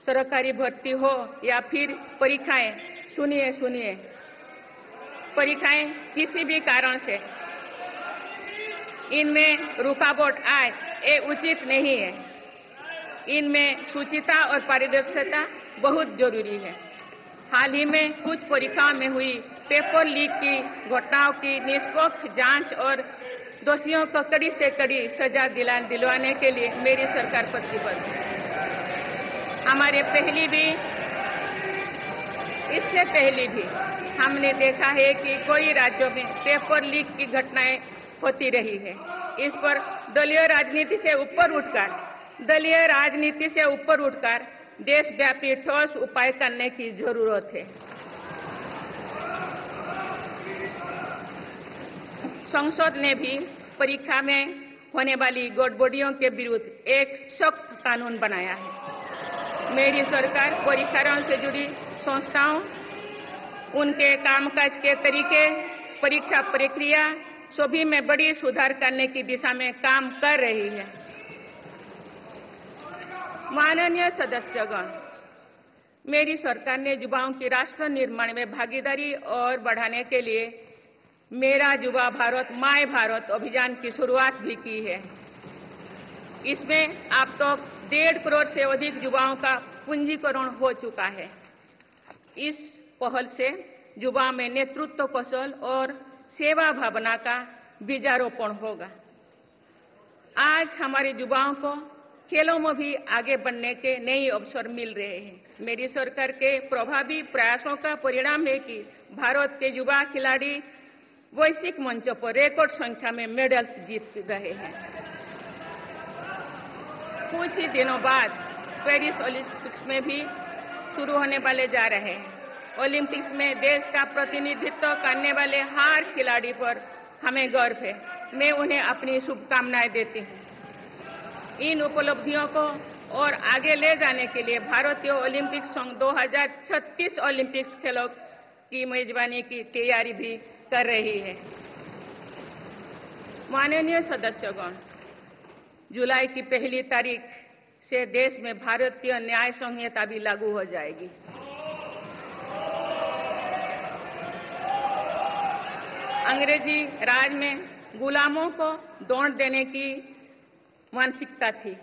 सरकारी भर्ती हो या फिर परीक्षाएं, सुनिए, परीक्षाएं किसी भी कारण से इनमें रुकावट आए, ये उचित नहीं है। इनमें शुचिता और पारदर्शिता बहुत जरूरी है। हाल ही में कुछ परीक्षाओं में हुई पेपर लीक की घटनाओं की निष्पक्ष जांच और दोषियों को कड़ी से कड़ी सजा दिलवाने के लिए मेरी सरकार प्रतिबद्ध है। इससे पहले भी हमने देखा है कि कई राज्यों में पेपर लीक की घटनाएं होती रही है। इस पर दलीय राजनीति से ऊपर उठकर देशव्यापी ठोस उपाय करने की जरूरत है। संसद ने भी परीक्षा में होने वाली गड़बड़ियों के विरुद्ध एक सख्त कानून बनाया है। मेरी सरकार परीक्षाओं से जुड़ी संस्थाओं, उनके कामकाज के तरीके, परीक्षा प्रक्रिया सभी में बड़ी सुधार करने की दिशा में काम कर रही है। माननीय सदस्यगण, मेरी सरकार ने युवाओं की राष्ट्र निर्माण में भागीदारी और बढ़ाने के लिए मेरा युवा भारत माय भारत अभियान की शुरुआत भी की है। इसमें अब तक 1.5 करोड़ से अधिक युवाओं का पंजीकरण हो चुका है। इस पहल से युवा में नेतृत्व कौशल और सेवा भावना का बीजारोपण होगा। आज हमारे युवाओं को खेलों में भी आगे बढ़ने के नए अवसर मिल रहे हैं। मेरी सरकार के प्रभावी प्रयासों का परिणाम है कि भारत के युवा खिलाड़ी वैश्विक मंचों पर रिकॉर्ड संख्या में मेडल्स जीत रहे हैं। कुछ ही दिनों बाद पेरिस ओलंपिक्स में भी शुरू होने वाले जा रहे हैं। ओलंपिक्स में देश का प्रतिनिधित्व करने वाले हर खिलाड़ी पर हमें गर्व है। मैं उन्हें अपनी शुभकामनाएं देती हूं। इन उपलब्धियों को और आगे ले जाने के लिए भारतीय ओलंपिक संघ 2036 ओलंपिक्स खेलों की मेजबानी की तैयारी भी कर रही है। माननीय सदस्यगण, जुलाई की 1 तारीख से देश में भारतीय न्याय संहिता भी लागू हो जाएगी। अंग्रेजी राज में गुलामों को दौड़ देने की मानसिकता थी।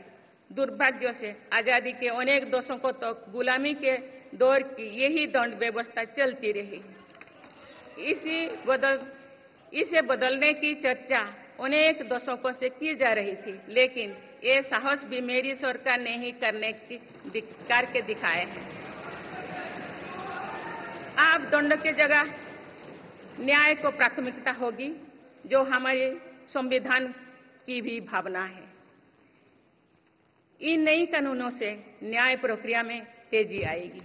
दुर्भाग्य से आजादी के अनेक दशकों तक गुलामी के दौर की यही दंड व्यवस्था चलती रही। इसे बदलने की चर्चा अनेक दशकों से की जा रही थी, लेकिन ये साहस भी मेरी सरकार ने ही करके दिखाए हैं। अब दंड की जगह न्याय को प्राथमिकता होगी, जो हमारे संविधान की भी भावना है। इन नई कानूनों से न्याय प्रक्रिया में तेजी आएगी।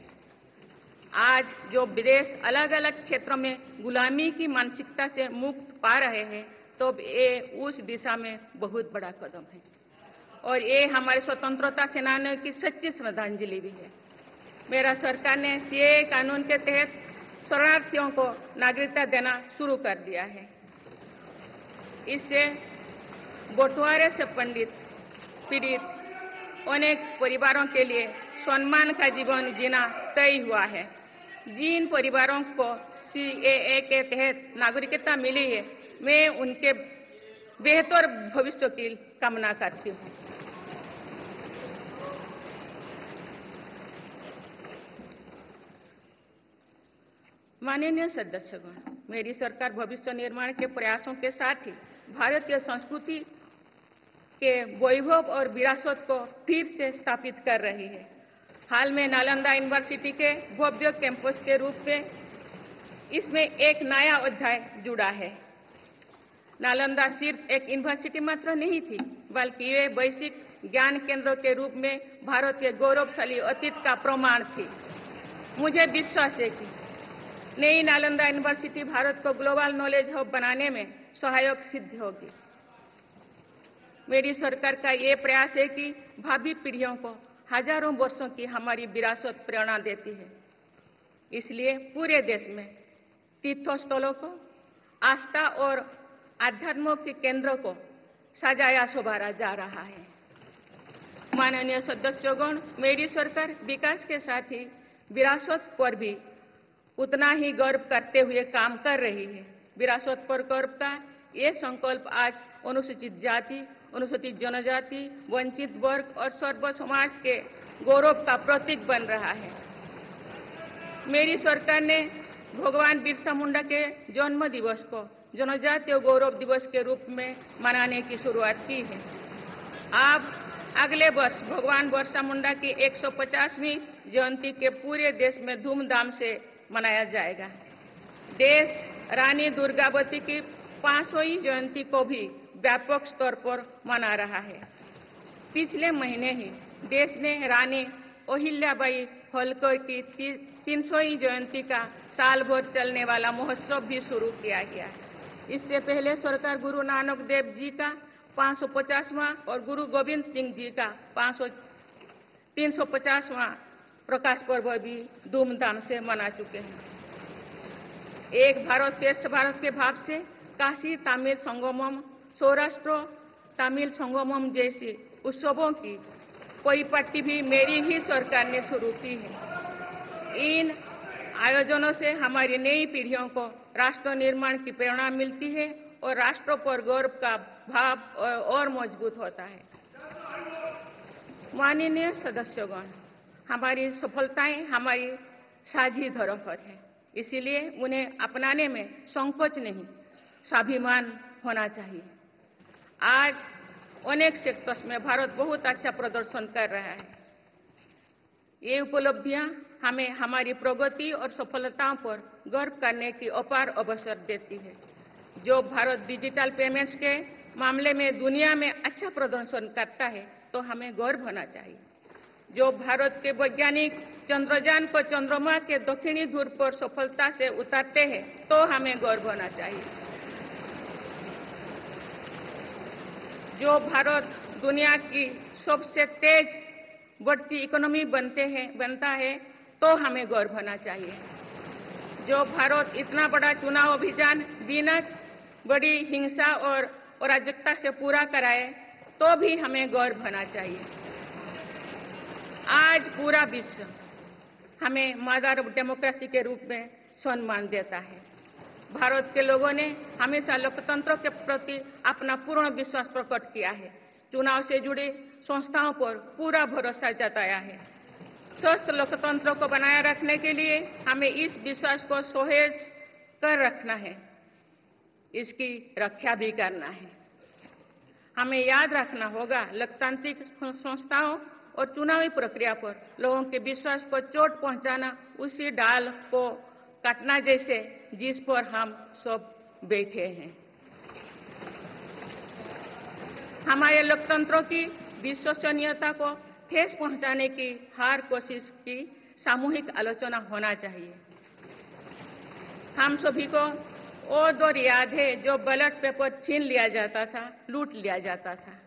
आज जो देश अलग अलग क्षेत्रों में गुलामी की मानसिकता से मुक्त पा रहे हैं, तो ये उस दिशा में बहुत बड़ा कदम है और ये हमारे स्वतंत्रता सेनानियों की सच्ची श्रद्धांजलि भी है। मेरा सरकार ने सीएए कानून के तहत शरणार्थियों को नागरिकता देना शुरू कर दिया है। इससे बंटवारे से पीड़ित अनेक परिवारों के लिए सम्मान का जीवन जीना तय हुआ है। जिन परिवारों को सीएए के तहत नागरिकता मिली है, मैं उनके बेहतर भविष्य की कामना करती हूँ। माननीय सदस्यगण, मेरी सरकार भविष्य निर्माण के प्रयासों के साथ ही भारतीय संस्कृति के वैभव और विरासत को फिर से स्थापित कर रही है। हाल में नालंदा यूनिवर्सिटी के भव्य कैंपस के रूप में इसमें एक नया अध्याय जुड़ा है। नालंदा सिर्फ एक यूनिवर्सिटी मात्र नहीं थी, बल्कि ये वैश्विक ज्ञान केंद्र के रूप में भारत के गौरवशाली अतीत का प्रमाण थी। मुझे विश्वास है कि नई नालंदा यूनिवर्सिटी भारत को ग्लोबल नॉलेज हब बनाने में सहायक सिद्ध होगी। मेरी सरकार का ये प्रयास है कि भावी पीढ़ियों को हजारों वर्षों की हमारी विरासत प्रेरणा देती है। इसलिए पूरे देश में तीर्थस्थलों को, आस्था और आध्यात्म के केंद्रों को सजाया संवारा जा रहा है। माननीय सदस्यगण, मेरी सरकार विकास के साथ ही विरासत पर भी उतना ही गर्व करते हुए काम कर रही है। विरासत पर गर्व का ये संकल्प आज अनुसूचित जाति, अनुसूचित जनजाति, वंचित वर्ग और सर्व समाज के गौरव का प्रतीक बन रहा है। मेरी सरकार ने भगवान बिरसा मुंडा के जन्म दिवस को जनजातीय गौरव दिवस के रूप में मनाने की शुरुआत की है। अब अगले वर्ष भगवान बिरसा मुंडा की 150वीं जयंती के पूरे देश में धूमधाम से मनाया जाएगा। देश रानी दुर्गावती की 500वीं जयंती को भी व्यापक स्तर पर मना रहा है। पिछले महीने ही देश ने रानी अहिल्याबाई होलकर की 300वीं जयंती का साल भर चलने वाला महोत्सव भी शुरू किया गया है। इससे पहले सरकार गुरु नानक देव जी का 550वां और गुरु गोविंद सिंह जी का 350वां प्रकाश पर्व भी धूमधाम से मना चुके हैं। एक भारत श्रेष्ठ भारत के भाव से काशी तमिल संगमम, सौराष्ट्र तमिल संगमम जैसी उत्सवों की परिपाटी भी मेरी ही सरकार ने शुरू की है। इन आयोजनों से हमारी नई पीढ़ियों को राष्ट्र निर्माण की प्रेरणा मिलती है और राष्ट्र पर गौरव का भाव और मजबूत होता है। माननीय सदस्यगण, हमारी सफलताएं हमारी साझी धरोहर है, इसीलिए उन्हें अपनाने में संकोच नहीं, स्वाभिमान होना चाहिए। आज अनेक सेक्टर्स में भारत बहुत अच्छा प्रदर्शन कर रहा है। ये उपलब्धियां हमें हमारी प्रगति और सफलताओं पर गर्व करने की अपार अवसर देती है। जो भारत डिजिटल पेमेंट्स के मामले में दुनिया में अच्छा प्रदर्शन करता है, तो हमें गर्व होना चाहिए। जो भारत के वैज्ञानिक चंद्रयान को चंद्रमा के दक्षिणी ध्रुव पर सफलता से उतारते हैं, तो हमें गर्व होना चाहिए। जो भारत दुनिया की सबसे तेज बढ़ती इकोनॉमी बनता है, तो हमें गर्व होना चाहिए। जो भारत इतना बड़ा चुनाव अभियान बिना बड़ी हिंसा और अराजकता से पूरा कराए, तो भी हमें गर्व होना चाहिए। आज पूरा विश्व हमें मदर ऑफ डेमोक्रेसी के रूप में सम्मान देता है। भारत के लोगों ने हमेशा लोकतंत्र के प्रति अपना पूर्ण विश्वास प्रकट किया है। चुनाव से जुड़ी संस्थाओं पर पूरा भरोसा जताया है। स्वस्थ लोकतंत्र को बनाए रखने के लिए हमें इस विश्वास को सहेज कर रखना है, इसकी रक्षा भी करना है। हमें याद रखना होगा, लोकतांत्रिक संस्थाओं और चुनावी प्रक्रिया पर लोगों के विश्वास को चोट पहुंचाना उसी डाल को काटना जैसे जिस पर हम सब बैठे हैं। हमारे लोकतंत्रों की विश्वसनीयता को ठेस पहुंचाने की हर कोशिश की सामूहिक आलोचना होना चाहिए। हम सभी को वो दौर याद है जो बैलेट पेपर छीन लिया जाता था, लूट लिया जाता था।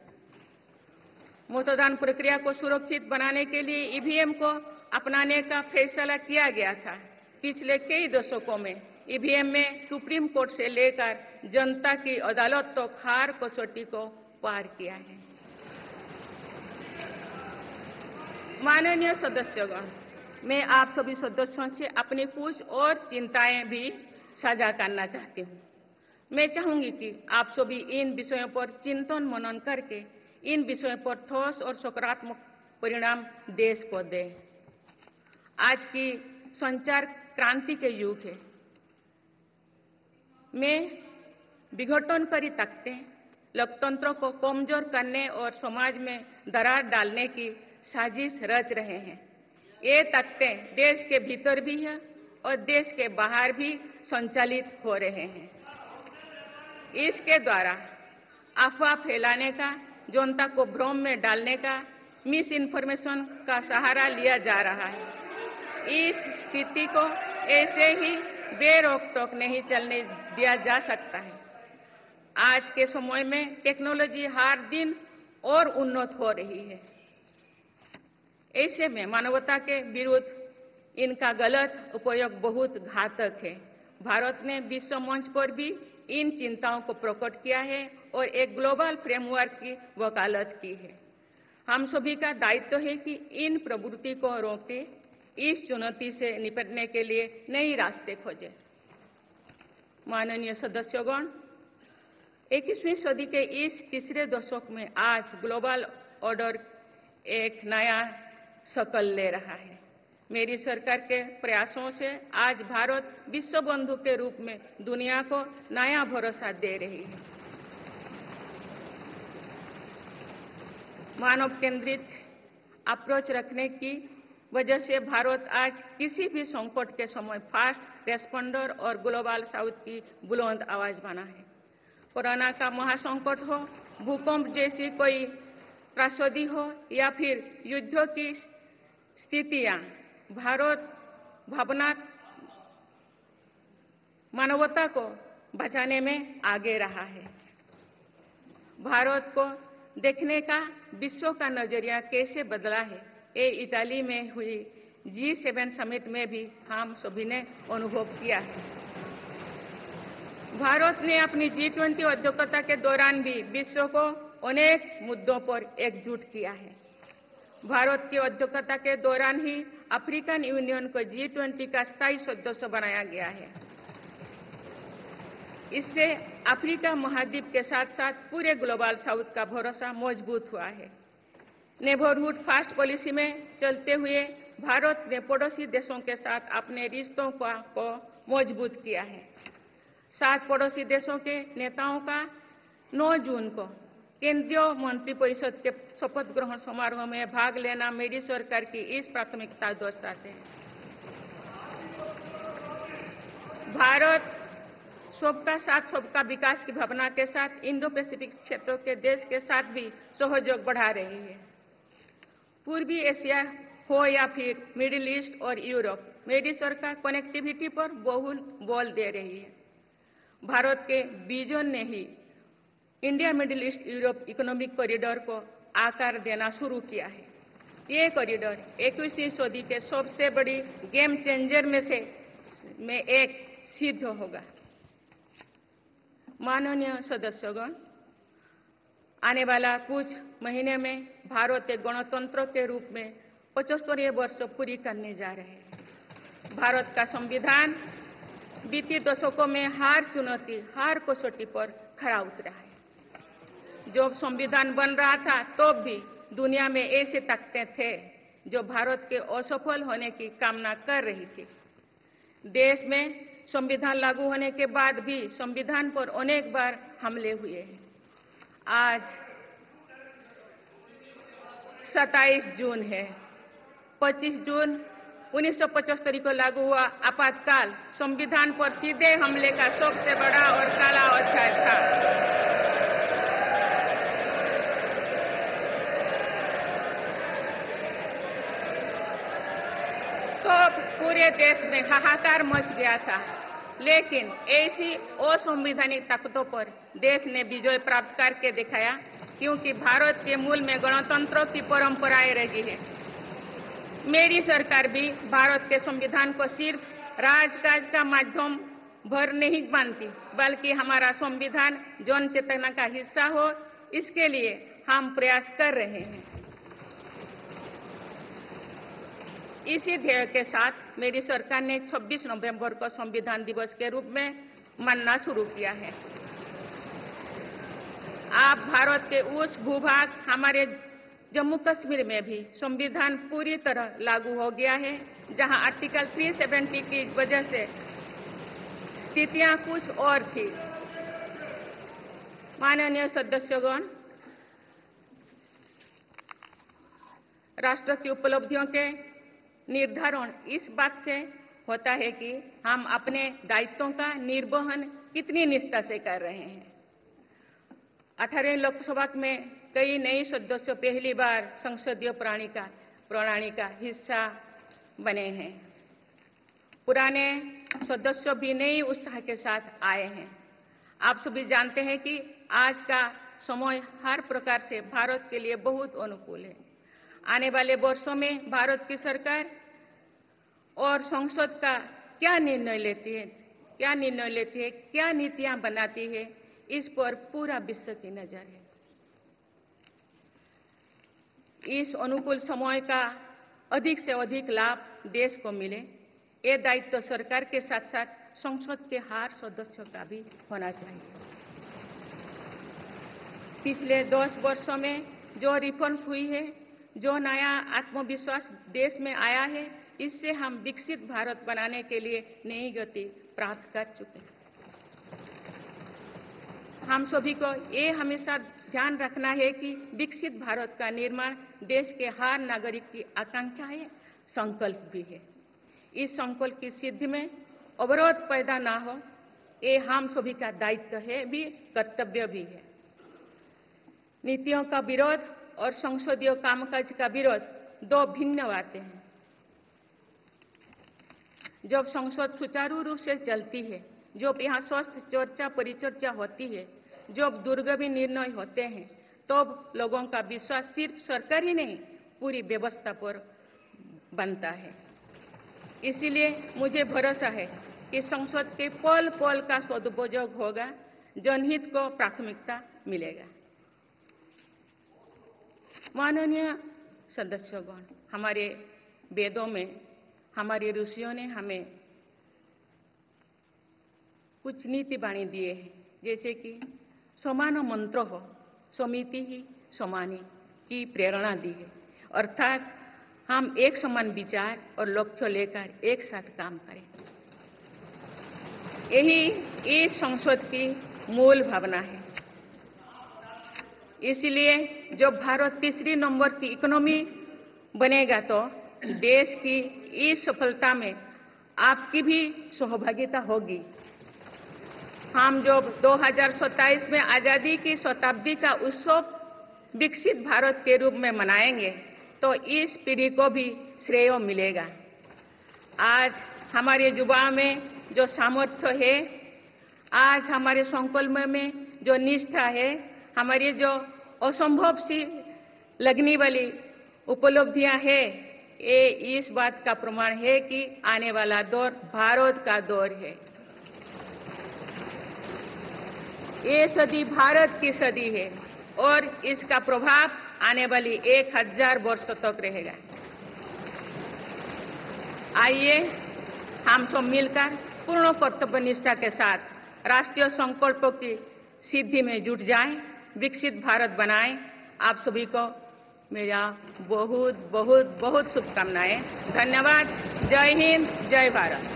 मतदान प्रक्रिया को सुरक्षित बनाने के लिए ईवीएम को अपनाने का फैसला किया गया था। पिछले कई दशकों में ईवीएम में सुप्रीम कोर्ट से लेकर जनता की अदालत तक हर कसौटी को पार किया है। माननीय सदस्यगण, मैं आप सभी सदस्यों से अपनी कुछ और चिंताएं भी साझा करना चाहती हूँ। मैं चाहूंगी कि आप सभी इन विषयों पर चिंतन मनन करके इन विषयों पर ठोस और सकारात्मक परिणाम देश को दें। आज की संचार क्रांति के युग है में विघटनकारी ताकतें लोकतंत्र को कमजोर करने और समाज में दरार डालने की साजिश रच रहे हैं। ये ताकतें देश के भीतर भी है और देश के बाहर भी संचालित हो रहे हैं। इसके द्वारा अफवाह फैलाने का, जनता को भ्रम में डालने का, मिस इन्फॉर्मेशन का सहारा लिया जा रहा है। इस स्थिति को ऐसे ही बेरोक-टोक नहीं चलने दिया जा सकता है। आज के समय में टेक्नोलॉजी हर दिन और उन्नत हो रही है। ऐसे में मानवता के विरुद्ध इनका गलत उपयोग बहुत घातक है। भारत ने विश्व मंच पर भी इन चिंताओं को प्रकट किया है और एक ग्लोबल फ्रेमवर्क की वकालत की है। हम सभी का दायित्व है कि इन प्रवृत्ति को रोकें, इस चुनौती से निपटने के लिए नए रास्ते खोजें। माननीय सदस्यगण, 21वीं सदी के इस तीसरे दशक में आज ग्लोबल ऑर्डर एक नया शक्ल ले रहा है। मेरी सरकार के प्रयासों से आज भारत विश्व बंधु के रूप में दुनिया को नया भरोसा दे रही है। मानव केंद्रित अप्रोच रखने की वजह से भारत आज किसी भी संकट के समय फास्ट रेस्पॉन्डर और ग्लोबल साउथ की बुलंद आवाज बना है। कोरोना का महासंकट हो, भूकंप जैसी कोई त्रासदी हो या फिर युद्धों की स्थितियां, भारत मानवता को बचाने में आगे रहा है। भारत को देखने का विश्व का नजरिया कैसे बदला है, ये इताली में हुई G7 समिट में भी हम सभी ने अनुभव किया है। भारत ने अपनी G20 अध्यक्षता के दौरान भी विश्व को अनेक मुद्दों पर एकजुट किया है। भारत की अध्यक्षता के दौरान ही अफ्रीकन यूनियन को G20 का स्थायी सदस्य बनाया गया है। इससे अफ्रीका महाद्वीप के साथ साथ पूरे ग्लोबल साउथ का भरोसा मजबूत हुआ है। नेबरहुड फास्ट पॉलिसी में चलते हुए भारत ने पड़ोसी देशों के साथ अपने रिश्तों को मजबूत किया है। 7 पड़ोसी देशों के नेताओं का 9 जून को केंद्रीय मंत्रिपरिषद के शपथ ग्रहण समारोह में भाग लेना मेरी सरकार की इस प्राथमिकता दर्शाते हैं। भारत सबका साथ सबका विकास की भावना के साथ इंडो पैसिफिक क्षेत्र के देश के साथ भी सहयोग बढ़ा रही है। पूर्वी एशिया हो या फिर मिडिल ईस्ट और यूरोप, मेरी सरकार कनेक्टिविटी पर बहुल बल दे रही है। भारत के विजन ने ही India Middle East Europe economic corridor को आकार देना शुरू किया है। ये कॉरिडोर 21वीं सदी के सबसे बड़ी गेम चेंजर में एक सिद्ध होगा। माननीय सदस्यगण, आने वाला कुछ महीने में भारत एक गणतंत्र के रूप में 75वें वर्ष पूरी करने जा रहे हैं। भारत का संविधान बीते दशकों में हर चुनौती, हर कसौटी पर खरा उतरा है। जब संविधान बन रहा था तो भी दुनिया में ऐसे ताकतें थे जो भारत के असफल होने की कामना कर रही थी। देश में संविधान लागू होने के बाद भी संविधान पर अनेक बार हमले हुए हैं। आज 27 जून है। 25 जून 1975 को लागू हुआ आपातकाल संविधान पर सीधे हमले का सबसे बड़ा और काला अध्याय था। तो पूरे देश में हाहाकार मच गया था, लेकिन ऐसी असंवैधानिक ताकतों पर देश ने विजय प्राप्त करके दिखाया, क्योंकि भारत के मूल में गणतंत्र की परंपराएं रही है। मेरी सरकार भी भारत के संविधान को सिर्फ राजकाज का माध्यम भर नहीं मानती, बल्कि हमारा संविधान जन चेतना का हिस्सा हो, इसके लिए हम प्रयास कर रहे हैं। इसी ध्येय के साथ मेरी सरकार ने 26 नवंबर को संविधान दिवस के रूप में मानना शुरू किया है। आप भारत के उस भूभाग हमारे जम्मू कश्मीर में भी संविधान पूरी तरह लागू हो गया है, जहां आर्टिकल 370 की वजह से स्थितियां कुछ और थी। माननीय सदस्यगण, राष्ट्र की उपलब्धियों के निर्धारण इस बात से होता है कि हम अपने दायित्वों का निर्वहन कितनी निष्ठा से कर रहे हैं। 18 लोकसभा में कई नए सदस्य पहली बार संसदीय प्रणाली का हिस्सा बने हैं। पुराने सदस्य भी नए उत्साह के साथ आए हैं। आप सभी जानते हैं कि आज का समय हर प्रकार से भारत के लिए बहुत अनुकूल है। आने वाले वर्षों में भारत की सरकार और संसद का क्या निर्णय लेती है, क्या नीतियां बनाती है, इस पर पूरा विश्व की नजर है। इस अनुकूल समय का अधिक से अधिक लाभ देश को मिले, ये दायित्व सरकार के साथ साथ संसद के हर सदस्यों का भी होना चाहिए। पिछले 10 वर्षों में जो रिफॉर्म्स हुई है, जो नया आत्मविश्वास देश में आया है, इससे हम विकसित भारत बनाने के लिए नई गति प्राप्त कर चुके हैं। हम सभी को ये हमेशा ध्यान रखना है कि विकसित भारत का निर्माण देश के हर नागरिक की आकांक्षा है, संकल्प भी है। इस संकल्प की सिद्धि में अवरोध पैदा ना हो, ये हम सभी का दायित्व है भी, कर्तव्य भी है। नीतियों का विरोध और संसदीय कामकाज का विरोध दो भिन्न बातें हैं। जब संसद सुचारू रूप से चलती है, जब यहाँ स्वस्थ चर्चा परिचर्चा होती है, जब दूरगामी निर्णय होते हैं, तब लोगों का विश्वास सिर्फ सरकार ही नहीं, पूरी व्यवस्था पर बनता है। इसीलिए मुझे भरोसा है कि संसद के पल पल का सदुपयोग होगा, जनहित को प्राथमिकता मिलेगा। माननीय सदस्यगण, हमारे वेदों में हमारे ऋषियों ने हमें कुछ नीति बाणी दिए हैं, जैसे कि समान मंत्र हो, समिति ही समानी की प्रेरणा दी है। अर्थात हम एक समान विचार और लक्ष्य लेकर एक साथ काम करें। यही इस संसद की मूल भावना है। इसलिए जब भारत तीसरी नंबर की इकोनॉमी बनेगा, तो देश की इस सफलता में आपकी भी सहभागिता होगी। हम जब 2027 में आजादी की शताब्दी का उत्सव विकसित भारत के रूप में मनाएंगे, तो इस पीढ़ी को भी श्रेय मिलेगा। आज हमारे युवाओं में जो सामर्थ्य है, आज हमारे संकल्प में जो निष्ठा है, हमारी जो असंभव सी लगने वाली उपलब्धियां हैं, ये इस बात का प्रमाण है कि आने वाला दौर भारत का दौर है। ये सदी भारत की सदी है और इसका प्रभाव आने वाली 1000 वर्षों तक रहेगा। आइए हम सब मिलकर पूर्ण कर्तव्य निष्ठा के साथ राष्ट्रीय संकल्पों की सिद्धि में जुट जाएं, विकसित भारत बनाएं। आप सभी को मेरा बहुत बहुत बहुत शुभकामनाएं। धन्यवाद। जय हिंद, जय Bharat.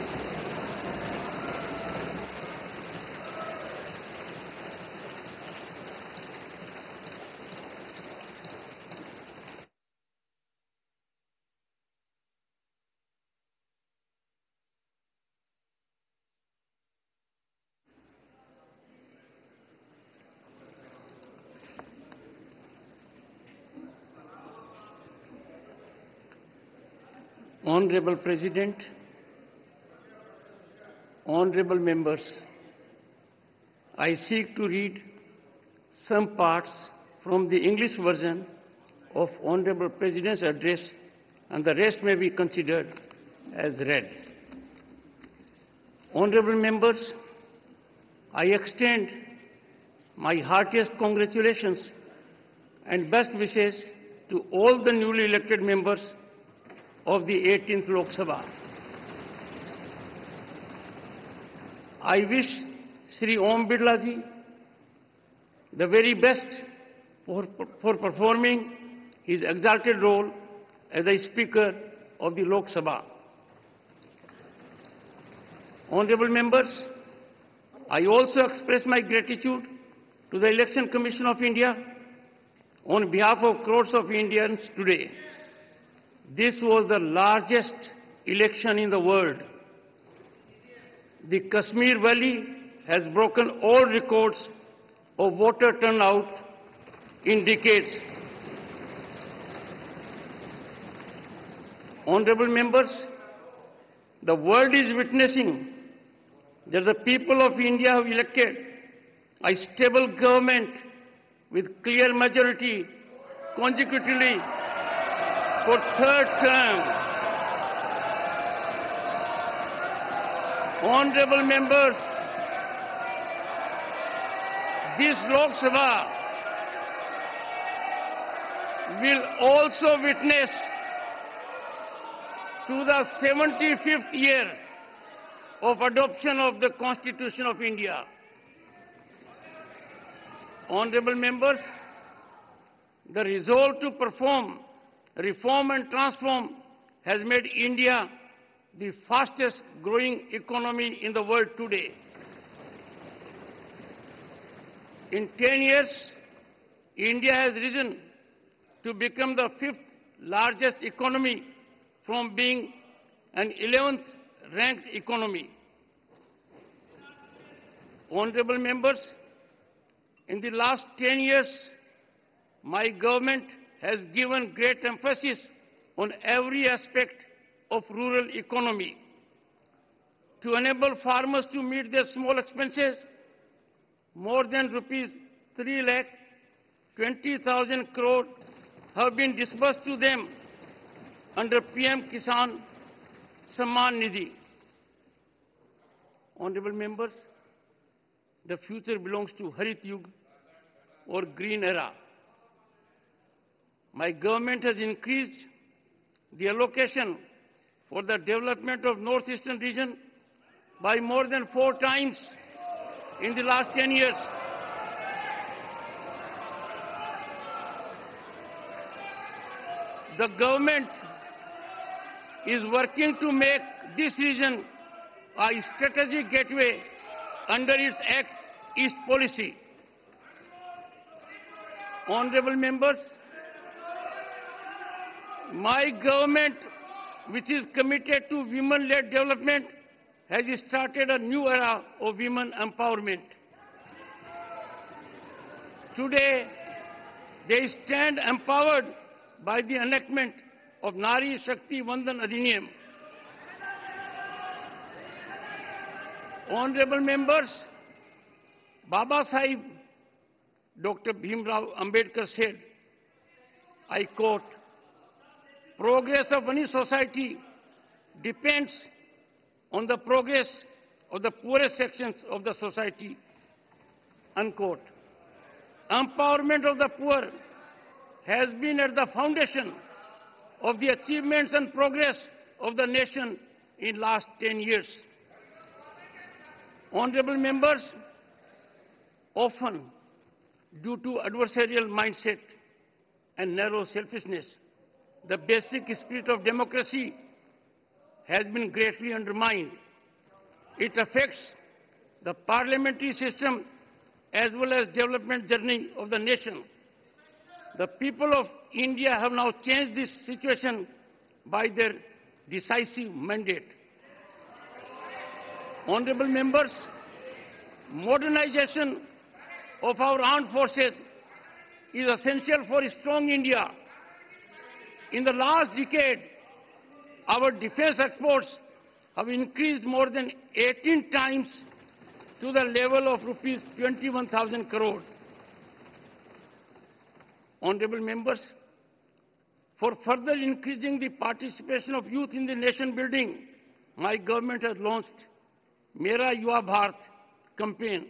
Honorable President, honorable members, I seek to read some parts from the English version of Honorable President's address, and the rest may be considered as read. Honorable members, I extend my heartiest congratulations and best wishes to all the newly elected members of the 18th Lok Sabha. I wish Shri Om Birla ji the very best for performing his exalted role as the Speaker of the Lok Sabha. Honorable members, I also express my gratitude to the Election Commission of India on behalf of crores of Indians today. This was the largest election in the world. The Kashmir Valley has broken all records of voter turnout in decades. Honorable members, the world is witnessing that the people of India have elected a stable government with clear majority consecutively for third term. Honorable members, this Lok Sabha will also witness to the 75th year of adoption of the Constitution of India. Honorable members, the resolve to perform, reform and transform has made India the fastest growing economy in the world today. In 10 years, India has risen to become the 5th largest economy from being an 11th ranked economy. Honorable members, in the last 10 years, my government has given great emphasis on every aspect of rural economy. To enable farmers to meet their small expenses, more than rupees 3,20,000 crore have been disbursed to them under PM Kisan Samman Nidhi. Honorable members, the future belongs to Harit Yug or Green Era. My government has increased the allocation for the development of Northeastern region by more than 4 times in the last 10 years. The government is working to make this region a strategic gateway under its Act East policy. Honorable members, my government, which is committed to women-led development, has started a new era of women empowerment. Today, they stand empowered by the enactment of Nari Shakti Vandan Adhiniyam. Honorable members, Baba Sahib Dr. Bhimrao Ambedkar said, I quote, "Progress of any society depends on the progress of the poorest sections of the society," unquote. Empowerment of the poor has been at the foundation of the achievements and progress of the nation in the last 10 years. Honorable members, often due to adversarial mindset and narrow selfishness, the basic spirit of democracy has been greatly undermined. It affects the parliamentary system as well as development journey of the nation. The people of India have now changed this situation by their decisive mandate. Honorable members, modernization of our armed forces is essential for a strong India. In the last decade, our defense exports have increased more than 18 times to the level of rupees 21,000 crore. Honorable members, for further increasing the participation of youth in the nation building, my government has launched Mera Yuva Bharat campaign.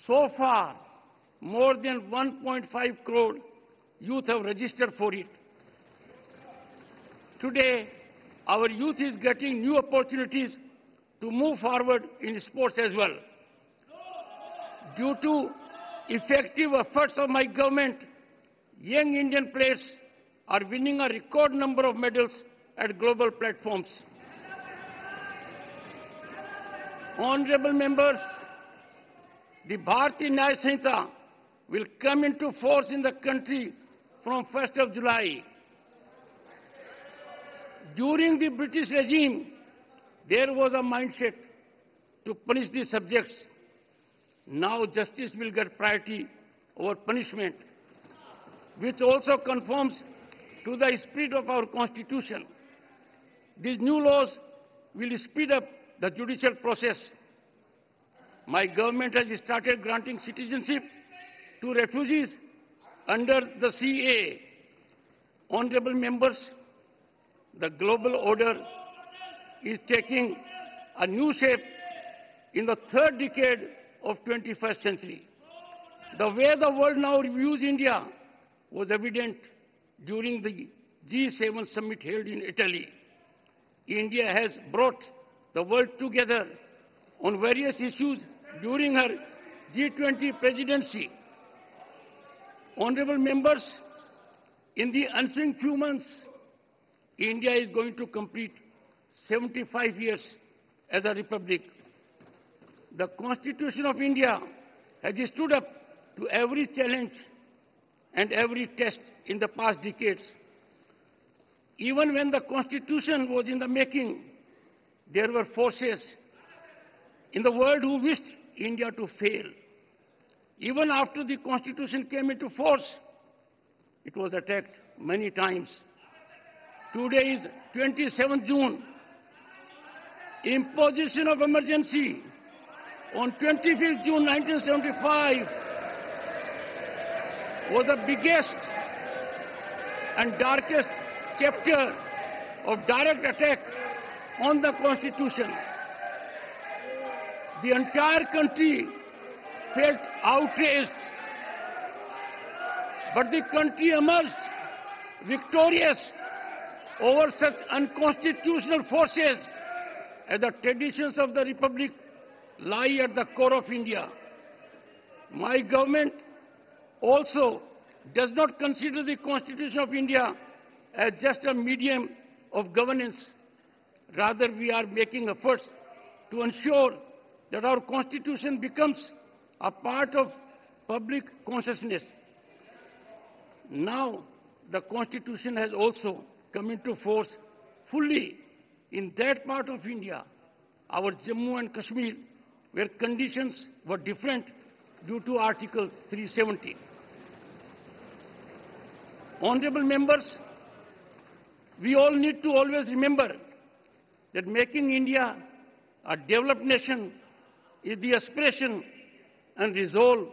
So far, more than 1.5 crore youth have registered for it. Today, our youth is getting new opportunities to move forward in sports as well. Due to effective efforts of my government, young Indian players are winning a record number of medals at global platforms. Honorable members, the Bharatiya Nyaya Sanhita will come into force in the country from 1st of July. During the British regime, there was a mindset to punish the subjects. Now justice will get priority over punishment, which also conforms to the spirit of our Constitution. These new laws will speed up the judicial process. My government has started granting citizenship to refugees under the CAA. Honorable members, the global order is taking a new shape in the third decade of 21st century. The way the world now views India was evident during the G7 summit held in Italy. India has brought the world together on various issues during her G20 presidency. Honorable members, in the ensuing few months, India is going to complete 75 years as a republic. The Constitution of India has stood up to every challenge and every test in the past decades. Even when the Constitution was in the making, there were forces in the world who wished India to fail. Even after the Constitution came into force, it was attacked many times. Today is 27th June. Imposition of emergency on 25th June 1975 was the biggest and darkest chapter of direct attack on the Constitution. The entire country felt outraged, but the country emerged victorious over such unconstitutional forces, as the traditions of the Republic lie at the core of India. My government also does not consider the Constitution of India as just a medium of governance. Rather, we are making efforts to ensure that our Constitution becomes a part of public consciousness. Now, the Constitution has also come into force fully in that part of India, our Jammu and Kashmir, where conditions were different due to Article 370. Honorable members, we all need to always remember that making India a developed nation is the aspiration and resolve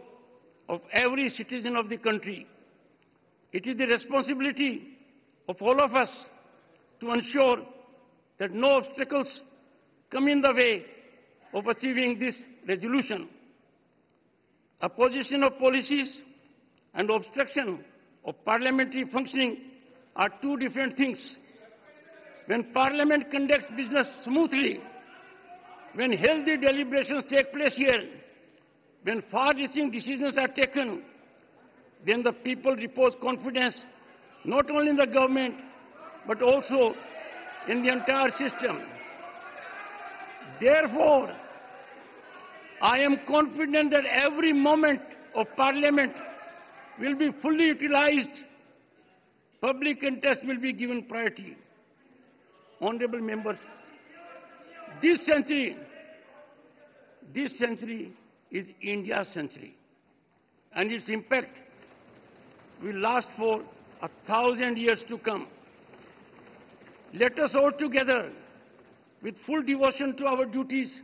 of every citizen of the country. It is the responsibility of all of us to ensure that no obstacles come in the way of achieving this resolution. Opposition of policies and obstruction of parliamentary functioning are two different things. When Parliament conducts business smoothly, when healthy deliberations take place here, when far-reaching decisions are taken, then the people repose confidence not only in the government, but also in the entire system. Therefore, I am confident that every moment of Parliament will be fully utilized. Public interest will be given priority. Honorable members, this century is India's century, and its impact will last for 1,000 years to come. Let us all together, with full devotion to our duties,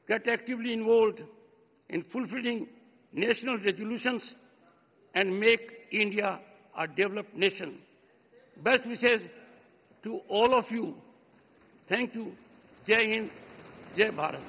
get actively involved in fulfilling national resolutions and make India a developed nation. Best wishes to all of you. Thank you. Jai Hind, Jai Bharat.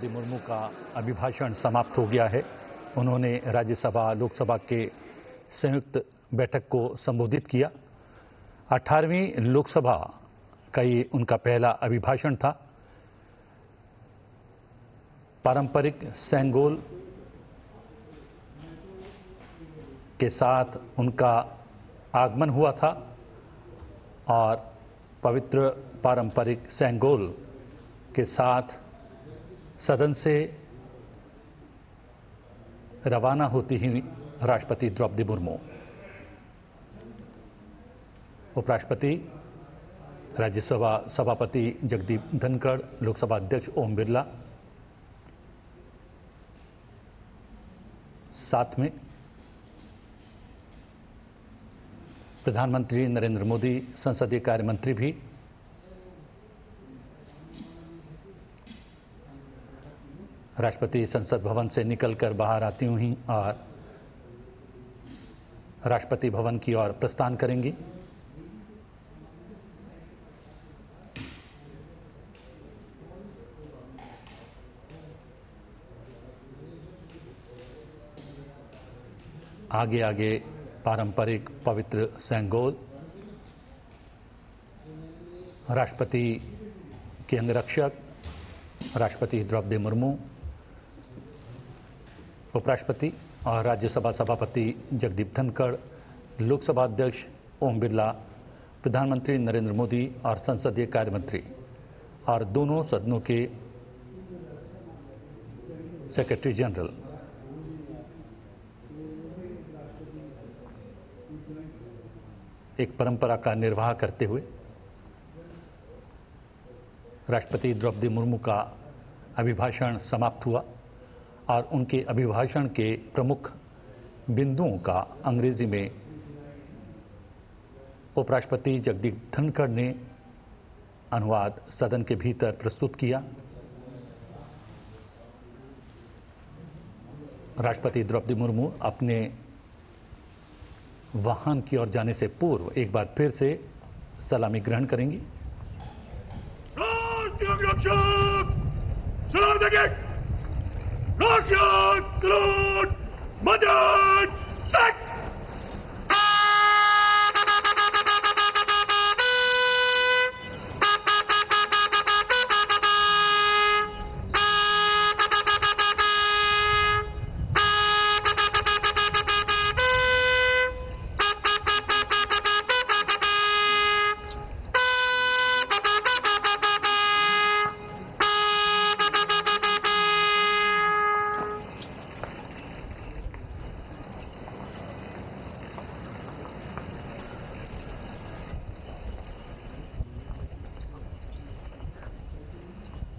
Draupadi Murmu का अभिभाषण समाप्त हो गया है। उन्होंने राज्यसभा लोकसभा के संयुक्त बैठक को संबोधित किया। 18वीं लोकसभा का ये उनका पहला अभिभाषण था। पारंपरिक सेंगोल के साथ उनका आगमन हुआ था और पवित्र पारंपरिक सेंगोल के साथ सदन से रवाना होती हुई राष्ट्रपति द्रौपदी मुर्मू, उपराष्ट्रपति, राज्यसभा सभापति जगदीप धनखड़, लोकसभा अध्यक्ष ओम बिरला, साथ में प्रधानमंत्री नरेंद्र मोदी, संसदीय कार्य मंत्री भी राष्ट्रपति संसद भवन से निकलकर बाहर आती हुई और राष्ट्रपति भवन की ओर प्रस्थान करेंगी। आगे आगे पारंपरिक पवित्र सेंगोल, राष्ट्रपति के अंगरक्षक राष्ट्रपति द्रौपदी मुर्मू, उपराष्ट्रपति और राज्यसभा सभापति जगदीप धनखड़, लोकसभा अध्यक्ष ओम बिरला, प्रधानमंत्री नरेंद्र मोदी और संसदीय कार्य मंत्री और दोनों सदनों के सेक्रेटरी जनरल एक परंपरा का निर्वाह करते हुए राष्ट्रपति द्रौपदी मुर्मू का अभिभाषण समाप्त हुआ और उनके अभिभाषण के प्रमुख बिंदुओं का अंग्रेजी में उपराष्ट्रपति जगदीप धनखड़ ने अनुवाद सदन के भीतर प्रस्तुत किया। राष्ट्रपति द्रौपदी मुर्मू अपने वाहन की ओर जाने से पूर्व एक बार फिर से सलामी ग्रहण करेंगी।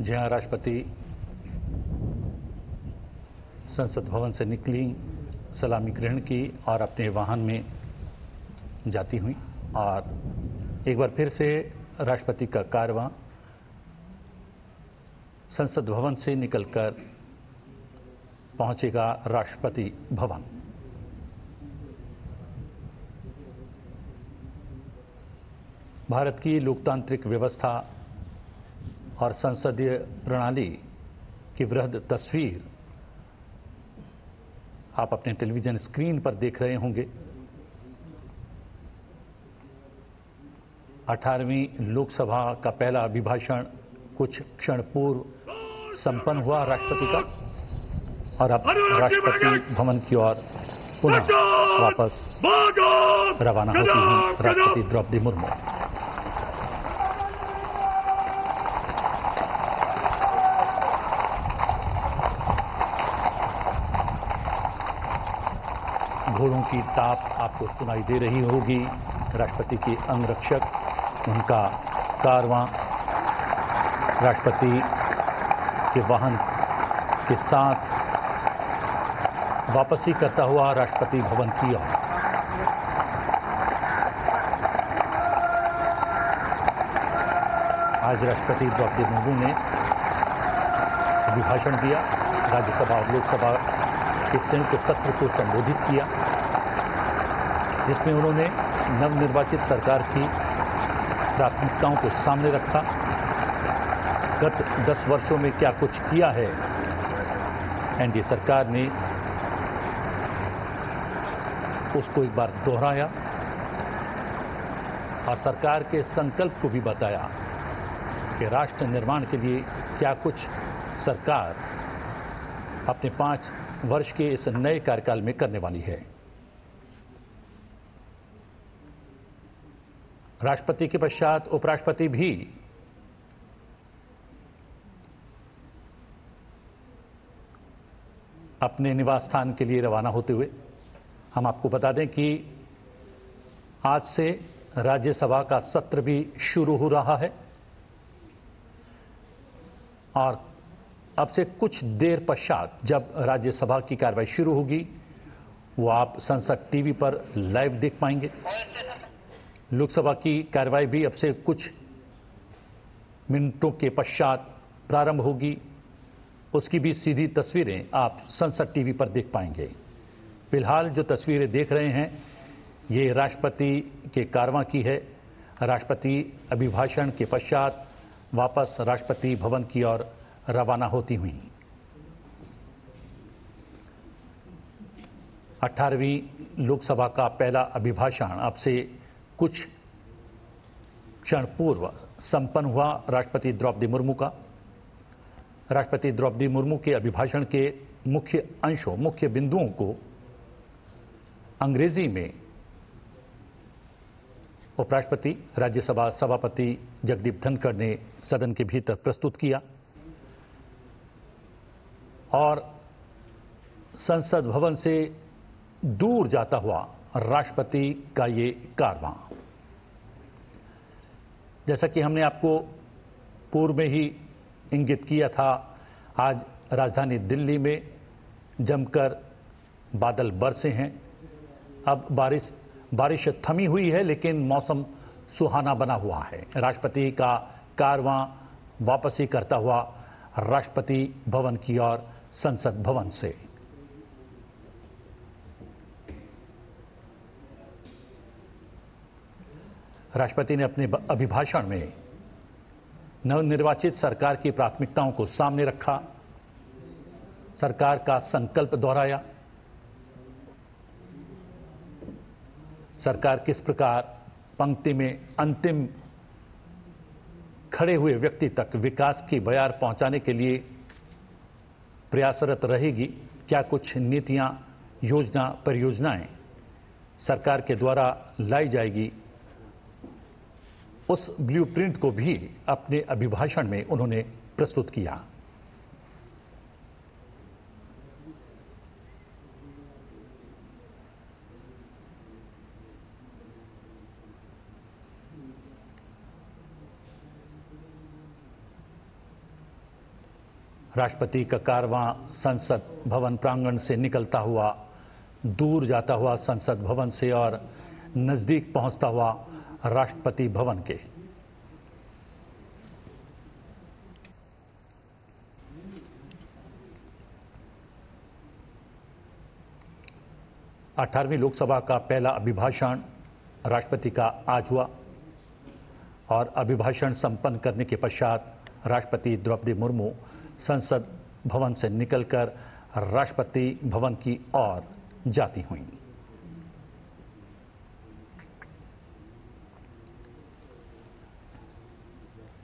जहां राष्ट्रपति संसद भवन से निकली, सलामी ग्रहण की और अपने वाहन में जाती हुई और एक बार फिर से राष्ट्रपति का कारवां संसद भवन से निकलकर पहुंचेगा राष्ट्रपति भवन। भारत की लोकतांत्रिक व्यवस्था और संसदीय प्रणाली की वृहद तस्वीर आप अपने टेलीविजन स्क्रीन पर देख रहे होंगे। 18वीं लोकसभा का पहला अभिभाषण कुछ क्षण पूर्व संपन्न हुआ राष्ट्रपति का और अब राष्ट्रपति भवन की ओर पुनः वापस रवाना होती हैं राष्ट्रपति द्रौपदी मुर्मू। घोड़ों की ताप आपको सुनाई दे रही होगी। राष्ट्रपति के अंगरक्षक, उनका कारवां राष्ट्रपति के वाहन के साथ वापसी करता हुआ राष्ट्रपति भवन की ओर। आज राष्ट्रपति द्रौपदी मुर्मू ने अभिभाषण दिया, राज्यसभा और लोकसभा के संयुक्त सत्र को संबोधित किया, जिसमें उन्होंने नवनिर्वाचित सरकार की प्राथमिकताओं को सामने रखा। गत 10 वर्षों में क्या कुछ किया है एनडीए सरकार ने, उसको एक बार दोहराया और सरकार के संकल्प को भी बताया कि राष्ट्र निर्माण के लिए क्या कुछ सरकार अपने 5 वर्ष के इस नए कार्यकाल में करने वाली है। राष्ट्रपति के पश्चात उपराष्ट्रपति भी अपने निवास स्थान के लिए रवाना होते हुए, हम आपको बता दें कि आज से राज्यसभा का सत्र भी शुरू हो रहा है और अब से कुछ देर पश्चात जब राज्यसभा की कार्रवाई शुरू होगी वो आप संसद टीवी पर लाइव देख पाएंगे। लोकसभा की कार्रवाई भी अब से कुछ मिनटों के पश्चात प्रारंभ होगी, उसकी भी सीधी तस्वीरें आप संसद टीवी पर देख पाएंगे। फिलहाल जो तस्वीरें देख रहे हैं ये राष्ट्रपति के कारवां की है। राष्ट्रपति अभिभाषण के पश्चात वापस राष्ट्रपति भवन की ओर रवाना होती हुई। 18वीं लोकसभा का पहला अभिभाषण अब से कुछ क्षण पूर्व संपन्न हुआ राष्ट्रपति द्रौपदी मुर्मू का। राष्ट्रपति द्रौपदी मुर्मू के अभिभाषण के मुख्य अंशों, मुख्य बिंदुओं को अंग्रेजी में उपराष्ट्रपति राज्यसभा सभापति जगदीप धनखड़ ने सदन के भीतर प्रस्तुत किया और संसद भवन से दूर जाता हुआ राष्ट्रपति का ये कारवां, जैसा कि हमने आपको पूर्व में ही इंगित किया था, आज राजधानी दिल्ली में जमकर बादल बरसे हैं। अब बारिश थमी हुई है लेकिन मौसम सुहाना बना हुआ है। राष्ट्रपति का कारवां वापसी करता हुआ राष्ट्रपति भवन की ओर संसद भवन से। राष्ट्रपति ने अपने अभिभाषण में नवनिर्वाचित सरकार की प्राथमिकताओं को सामने रखा, सरकार का संकल्प दोहराया, सरकार किस प्रकार पंक्ति में अंतिम खड़े हुए व्यक्ति तक विकास की बयार पहुंचाने के लिए प्रयासरत रहेगी, क्या कुछ नीतियां, योजना, परियोजनाएं सरकार के द्वारा लाई जाएगी, उस ब्लूप्रिंट को भी अपने अभिभाषण में उन्होंने प्रस्तुत किया। राष्ट्रपति का कारवां संसद भवन प्रांगण से निकलता हुआ, दूर जाता हुआ संसद भवन से और नजदीक पहुंचता हुआ राष्ट्रपति भवन के। अठारहवीं लोकसभा का पहला अभिभाषण राष्ट्रपति का आज हुआ और अभिभाषण संपन्न करने के पश्चात राष्ट्रपति द्रौपदी मुर्मू संसद भवन से निकलकर राष्ट्रपति भवन की ओर जाती हुईं।